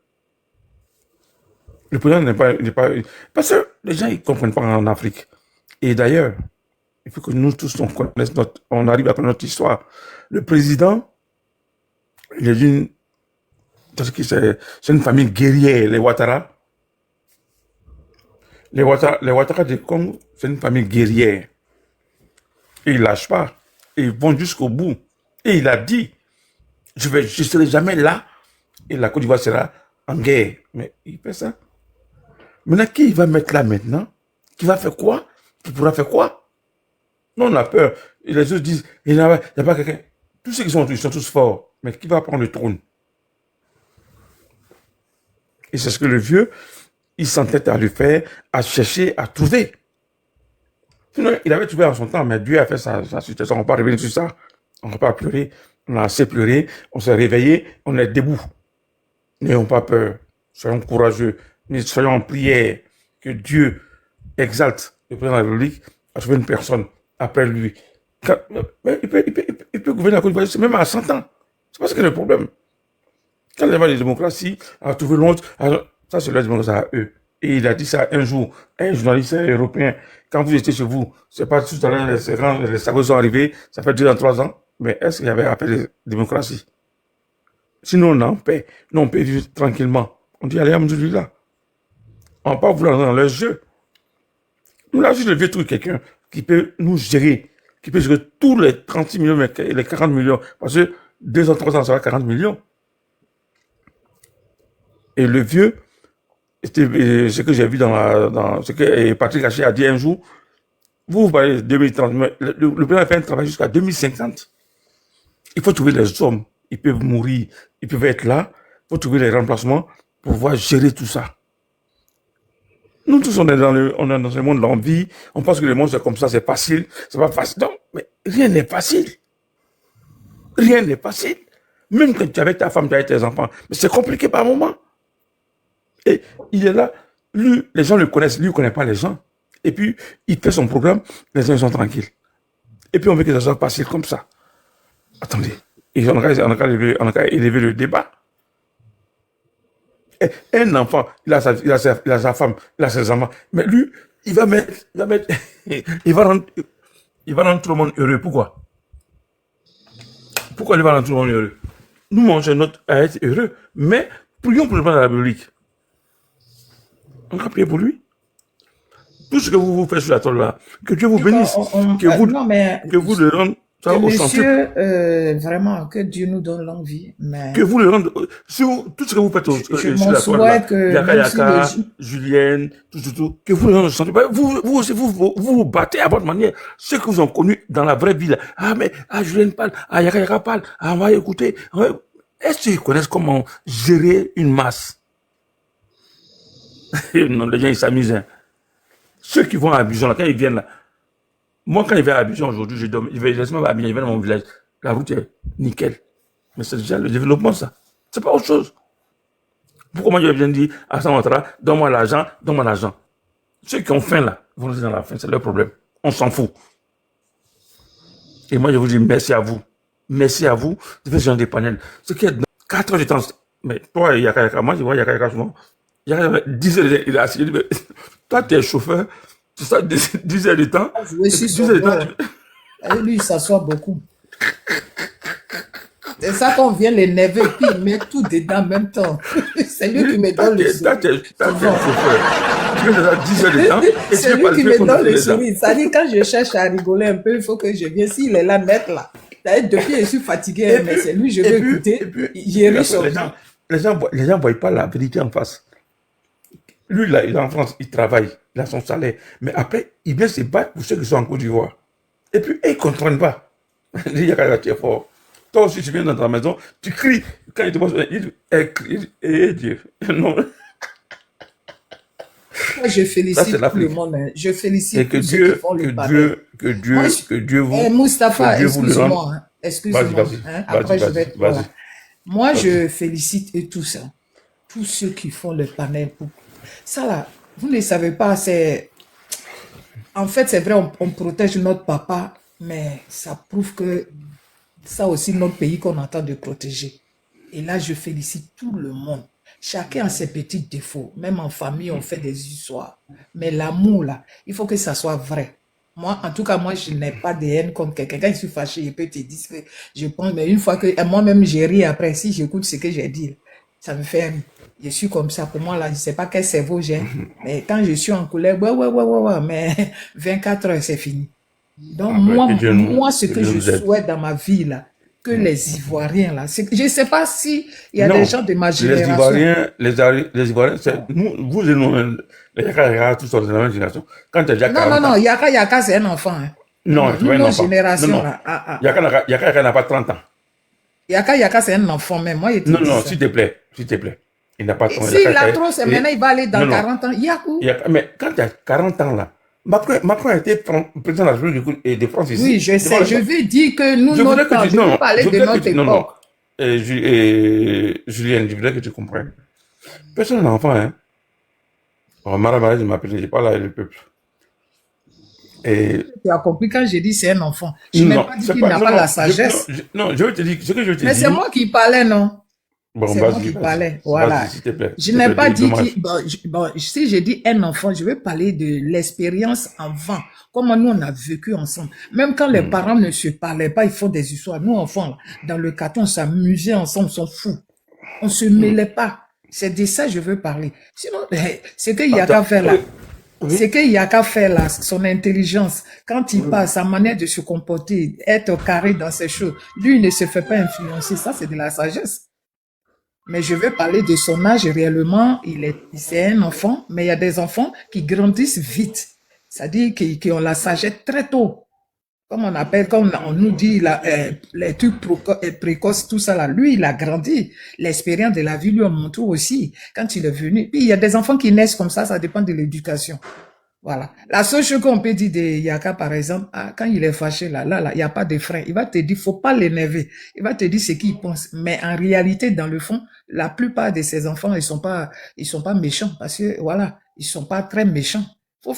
Le président n'est pas... Parce que les gens, ils ne comprennent pas en Afrique. Et d'ailleurs, il faut que nous tous, on arrive à connaître notre histoire. Le président, il est c'est une famille guerrière, les Ouattara. Les Ouattara de Congo, c'est une famille guerrière. Et ils ne lâchent pas. Et ils vont jusqu'au bout. Et il a dit, je ne serai jamais là. Et la Côte d'Ivoire sera en guerre. Mais il fait ça. Maintenant, qui va mettre là maintenant? Qui va faire quoi? Qui pourra faire quoi? Non, on a peur. Et les autres disent, il n'y a pas quelqu'un. Tous ceux qui sont tous forts. Mais qui va prendre le trône? Et c'est ce que le vieux, il s'entête à le faire, à chercher, à trouver. Sinon, il avait trouvé en son temps, mais Dieu a fait sa situation. On ne va pas revenir sur ça. On ne va pas pleurer. On a assez pleuré. On s'est réveillé. On est debout. N'ayons pas peur. Soyons courageux. Mais soyons en prière. Que Dieu exalte le président de la République à trouver une personne après lui. Mais il peut gouverner la Côte d'Ivoire, même à 100 ans. C'est pas ce qui est le problème. Quand il y a des démocraties, à trouver l'autre, ça c'est la démocratie à eux. Et il a dit ça un jour, un journaliste européen, quand vous étiez chez vous, c'est pas tout à l'heure, quand les Sarkozy sont arrivés, ça fait 2 ans, 3 ans, mais est-ce qu'il y avait appel de démocratie? Sinon, on est en paix. Nous, on peut vivre tranquillement. On dit, allez, alhamdoulilah. On ne va pas vouloir dans leur jeu. Nous, là, juste le vieux truc, quelqu'un qui peut nous gérer, qui peut gérer tous les 36 millions, les 40 millions. Parce que 2 ans, 3 ans, ça va 40 millions. Et le vieux, c'était ce que j'ai vu dans ce que Patrick Haché a dit un jour. Vous parlez de 2030, mais le président a fait un travail jusqu'à 2050. Il faut trouver les hommes. Ils peuvent mourir, ils peuvent être là. Il faut trouver les remplacements pour pouvoir gérer tout ça. Nous tous, on est dans ce monde de l'envie. On pense que le monde, c'est comme ça, c'est facile. C'est pas facile. Non, mais rien n'est facile. Rien n'est facile. Même quand tu es avec ta femme, tu es avec tes enfants. Mais c'est compliqué par moment. Et il est là. Lui, les gens le connaissent. Lui, il ne connaît pas les gens. Et puis, il fait son programme. Les gens, ils sont tranquilles. Et puis, on veut que ça soit facile comme ça. Attendez. Et on a qu'à élever le débat. Et un enfant, il a sa femme, il a ses enfants. Mais lui, il va rendre tout le monde heureux. Pourquoi? Pourquoi il va rendre tout le monde heureux? Nous mangeons notre à être heureux. Mais prions pour le président de la République. On va prier pour lui. Tout ce que vous faites sur la toile là, que Dieu vous bénisse. Que vous le rendez. Monsieur, vraiment, que Dieu nous donne l'envie. Mais que vous le rendez. Tout ce que vous faites sur la toile là, Yaka, Julienne, tout, que vous le rendez au centre. Vous aussi, vous battez à votre manière. Ceux que vous ont connus dans la vraie vie là. Ah, mais, Julienne parle, Yaka parle, on va écouter. Est-ce qu'ils connaissent comment gérer une masse? Non, les gens, ils s'amusent. Hein. Ceux qui vont à Abidjan, là, quand ils viennent là, moi, quand je vais à Abidjan aujourd'hui, je vais à Abidjan, je vais dans mon village. La route est nickel. Mais c'est déjà le développement, ça. C'est pas autre chose. Pourquoi moi, je viens dire à Ouattara, donne-moi l'argent, donne-moi l'argent. Ceux qui ont faim, là, vont rester dans la faim, c'est leur problème. On s'en fout. Et moi, je vous dis merci à vous. Merci à vous de faire ce genre de panel. Ce qui est 4 heures de temps. Mais toi, Yaka, moi, je vois Yaka souvent. Il y a 10 heures, il a assis. Toi, tu es chauffeur, tu sais, 10 heures de temps. Je suis chauffeur. Lui, il s'assoit beaucoup. C'est ça qu'on vient l'énerver, puis il met tout dedans en même temps. C'est lui qui me donne le sourire. Tu es chauffeur. Tu es 10 heures de temps. C'est lui qui me donne le sourire. Ça dit, quand je cherche à rigoler un peu, il faut que je vienne. S'il est là, net là. Depuis, je suis fatigué, mais c'est lui, je veux écouter. J'ai ri sur les gens ne voient pas la vérité en face. Lui, là, il est en France, il travaille, il a son salaire. Mais après, il vient se battre pour ceux qui sont en Côte d'Ivoire. Et puis, ils ne comprennent pas. Il dit, tu es fort. Toi aussi, tu viens dans ta maison, tu cries. Quand il te voit, il crie. Dieu. Non. Moi, je félicite tout le monde. Hein. Je félicite tous ceux qui font le pareil. Que Dieu vous... Moustapha, excuse-moi. Hein. Excuse-moi. Vas-y. Après, je vais être là. Moi, je félicite eux tous. Hein. Tous ceux qui font le panel. Ça, là, vous ne savez pas, c'est... En fait, c'est vrai, on protège notre papa, mais ça prouve que ça aussi, notre pays qu'on entend de protéger. Et là, je félicite tout le monde. Chacun a ses petits défauts. Même en famille, on fait des histoires. Mais l'amour, là, il faut que ça soit vrai. Moi, en tout cas, moi, je n'ai pas de haine contre quelqu'un. Quand je suis fâché, il peut te dire que je pense, mais une fois que moi-même, j'ai ri après, si j'écoute ce que j'ai dit, ça me fait... Je suis comme ça. Pour moi, là, je ne sais pas quel cerveau j'ai. Mais quand je suis en colère, ouais, mais 24 heures, c'est fini. Donc, moi, ce que je souhaite dans ma vie, là, que les Ivoiriens, là, je ne sais pas si il y a des gens de ma génération. Les Ivoiriens, c'est nous, vous et nous, les Yaka, tous sont de la même génération. Quand tu as déjà 40 non, Yaka, c'est un enfant. Hein. Non, c'est pas un enfant. Génération, non. Là. Yaka n'a pas 30 ans. Yaka, c'est un enfant, mais moi, il était Non, s'il te plaît. Il n'a pas 30 ans. S'il a trop, c'est maintenant, il va aller dans 40 ans. Yakou. Mais quand tu as 40 ans, là, Macron a été président de la République de France ici. Oui, je sais. Je veux dire que nous, notre temps, je veux parler de notre époque. Non. Julien, je voudrais que tu comprennes. Personne n'a enfant, hein. Marabara, je m'appelle, je parle avec le peuple. Et... Tu as compris quand j'ai dit c'est un enfant. Je n'ai pas dit qu'il n'a pas la sagesse. Non, je veux te dire, ce que je te dis. Mais c'est moi qui parlais, non? Bon, c'est moi qui parlais. Voilà. S'il te plaît. Je n'ai pas dit si j'ai dit un enfant, je vais parler de l'expérience avant. Comment nous on a vécu ensemble. Même quand les parents ne se parlaient pas, ils font des histoires. Nous, enfants, là, dans le carton, on s'amusait ensemble, on s'en fout. On se mêlait pas. C'est de ça que je veux parler. Sinon, c'est qu'il y a qu'à faire là. C'est qu'il y a qu'à faire là, son intelligence. Quand il parle, sa manière de se comporter, être carré dans ses choses. Lui, il ne se fait pas influencer. Ça, c'est de la sagesse. Mais je veux parler de son âge réellement. C'est un enfant, mais il y a des enfants qui grandissent vite. C'est-à-dire qu'ils ont la sagesse très tôt. Comme on appelle, comme on nous dit, les trucs précoces, tout ça là. Lui, il a grandi. L'expérience de la vie lui a montré aussi quand il est venu. Puis il y a des enfants qui naissent comme ça dépend de l'éducation. Voilà. La seule chose qu'on peut dire de Yaka, par exemple, quand il est fâché là, il n'y a pas de frein. Il va te dire, faut pas l'énerver. Il va te dire ce qu'il pense. Mais en réalité, dans le fond, la plupart de ces enfants, ils sont pas méchants parce que, voilà, ils sont pas très méchants.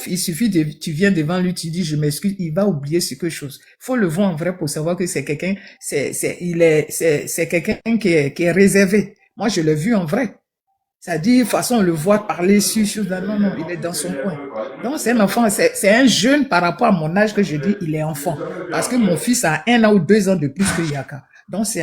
Il suffit tu viens devant lui, tu dis je m'excuse, il va oublier quelque chose. Faut le voir en vrai pour savoir que c'est quelqu'un, c'est quelqu'un qui est réservé. Moi, je l'ai vu en vrai. C'est-à-dire, de toute façon, on le voit parler sur, non, il est dans son coin. Donc, c'est un enfant, c'est un jeune par rapport à mon âge que je dis, il est enfant. Parce que mon fils a 1 an ou 2 ans de plus que Yaka. Donc, c'est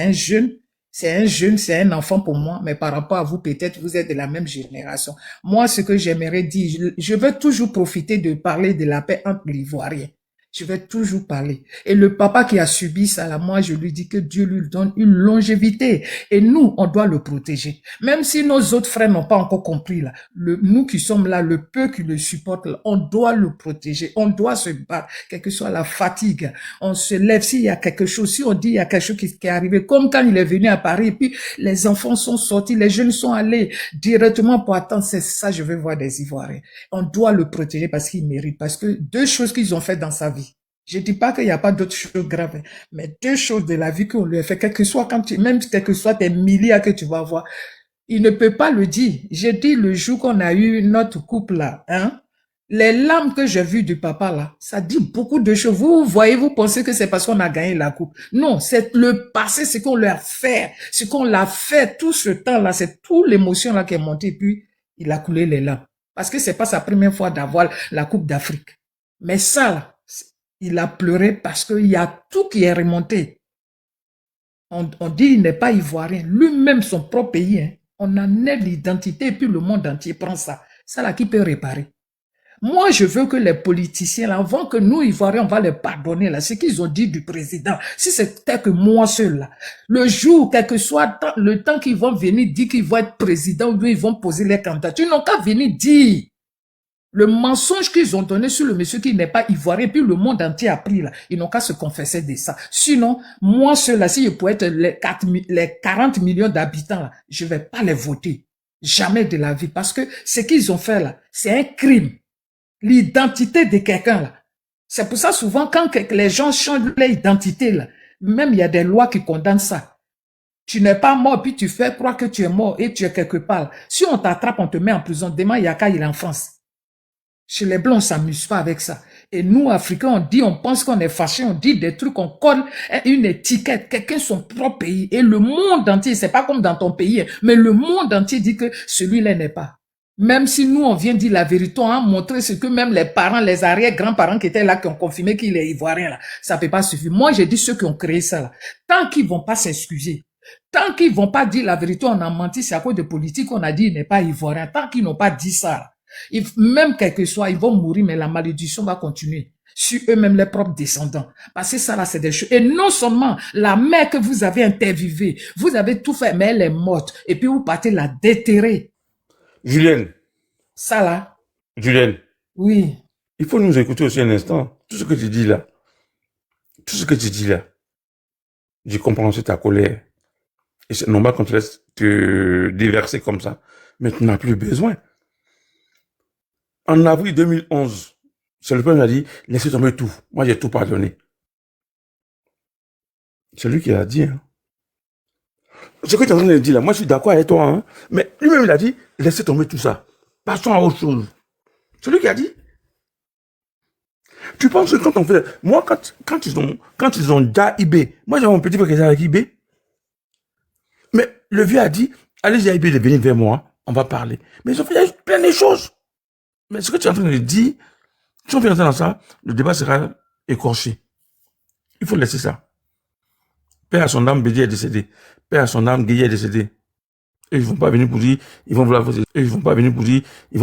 un enfant pour moi, mais par rapport à vous, peut-être vous êtes de la même génération. Moi, ce que j'aimerais dire, je veux toujours profiter de parler de la paix entre l'Ivoirien. Je vais toujours parler. Et le papa qui a subi ça, là, moi, je lui dis que Dieu lui donne une longévité. Et nous, on doit le protéger. Même si nos autres frères n'ont pas encore compris, là, nous qui sommes là, le peu qui le supporte, là, on doit le protéger. On doit se battre, quelle que soit la fatigue. On se lève s'il y a quelque chose, si on dit il y a quelque chose qui est arrivé, comme quand il est venu à Paris, et puis les enfants sont sortis, les jeunes sont allés directement pour attendre. C'est ça, je veux voir des Ivoiriens. On doit le protéger parce qu'il mérite, parce que 2 choses qu'ils ont fait dans sa vie. Je dis pas qu'il n'y a pas d'autres choses graves, mais 2 choses de la vie qu'on lui a fait, quel que soit même quel que soit tes milliards que tu vas avoir, il ne peut pas le dire. J'ai dit le jour qu'on a eu notre couple là, les larmes que j'ai vues du papa là, ça dit beaucoup de choses. Vous voyez, vous pensez que c'est parce qu'on a gagné la coupe. Non, c'est le passé, ce qu'on lui a fait, ce qu'on l'a fait tout ce temps là, c'est toute l'émotion là qui est montée, puis il a coulé les larmes. Parce que c'est pas sa première fois d'avoir la Coupe d'Afrique. Mais ça là, il a pleuré parce qu'il y a tout qui est remonté. On dit qu'il n'est pas ivoirien. Lui-même, son propre pays. On en est l'identité et puis le monde entier prend ça. Ça là qui peut réparer. Moi, je veux que les politiciens, là, avant que nous, Ivoiriens, on va les pardonner, là, ce qu'ils ont dit du président. Si c'était que moi seul, là, le jour, quel que soit le temps qu'ils vont venir dire qu'ils vont être président ou ils vont poser les candidatures, ils n'ont qu'à venir dire. Le mensonge qu'ils ont donné sur le monsieur qui n'est pas ivoirien, puis le monde entier a pris là, ils n'ont qu'à se confesser de ça. Sinon, moi seul si je pouvais être les 40 millions d'habitants là, je vais pas les voter. Jamais de la vie. Parce que ce qu'ils ont fait là, c'est un crime. L'identité de quelqu'un là. C'est pour ça souvent quand les gens changent leur identité là, même il y a des lois qui condamnent ça. Tu n'es pas mort, puis tu fais croire que tu es mort et tu es quelque part. Si on t'attrape, on te met en prison. Demain, Yaka, il est en France. Chez les Blancs, on s'amuse pas avec ça. Et nous, Africains, on pense qu'on est fâchés, on dit des trucs, on colle une étiquette, quelqu'un son propre pays. Et le monde entier, c'est pas comme dans ton pays, mais le monde entier dit que celui-là n'est pas. Même si nous, on vient dire la vérité, on a montré ce que même les parents, les arrière-grands-parents qui étaient là, qui ont confirmé qu'il est ivoirien, là, ça peut pas suffire. Moi, j'ai dit ceux qui ont créé ça, là. Tant qu'ils vont pas s'excuser, tant qu'ils vont pas dire la vérité, on a menti, c'est à cause de politique, on a dit il n'est pas ivoirien. Tant qu'ils n'ont pas dit ça, là. Même quel que soit, ils vont mourir, mais la malédiction va continuer sur eux-mêmes, les propres descendants. Parce que ça, là, c'est des choses. Et non seulement la mère que vous avez interviewée, vous avez tout fait, mais elle est morte. Et puis vous partez la déterrer. Julienne. Ça, là. Julienne. Oui. Il faut nous écouter aussi un instant. Tout ce que tu dis là. Tout ce que tu dis là. Je comprends aussi ta colère. Et c'est normal qu'on te laisse te déverser comme ça. Mais tu n'as plus besoin. En avril 2011, c'est le peuple qui a dit, laissez tomber tout. Moi, j'ai tout pardonné. C'est lui qui l'a dit. Hein. Ce que tu es en train de dire là, moi, je suis d'accord avec toi. Hein. Mais lui-même, il a dit, laissez tomber tout ça. Passons à autre chose. C'est lui qui a dit. Tu penses que quand on fait... Moi, quand ils ont déjà IB, moi j'ai mon petit frère qui est avec IB, mais le vieux a dit, allez-y à IB, venez vers moi, on va parler. Mais ils ont fait plein de choses. Mais ce que tu es en train de dire, si on fait entrer dans ça, le débat sera écorché. Il faut laisser ça. Père à son âme, Bédi est décédé. Père à son âme, Guéhi est décédé. Et ils ne vont pas venir pour dire, ils vont vouloir, ils vont pas venir pour dire, ils vont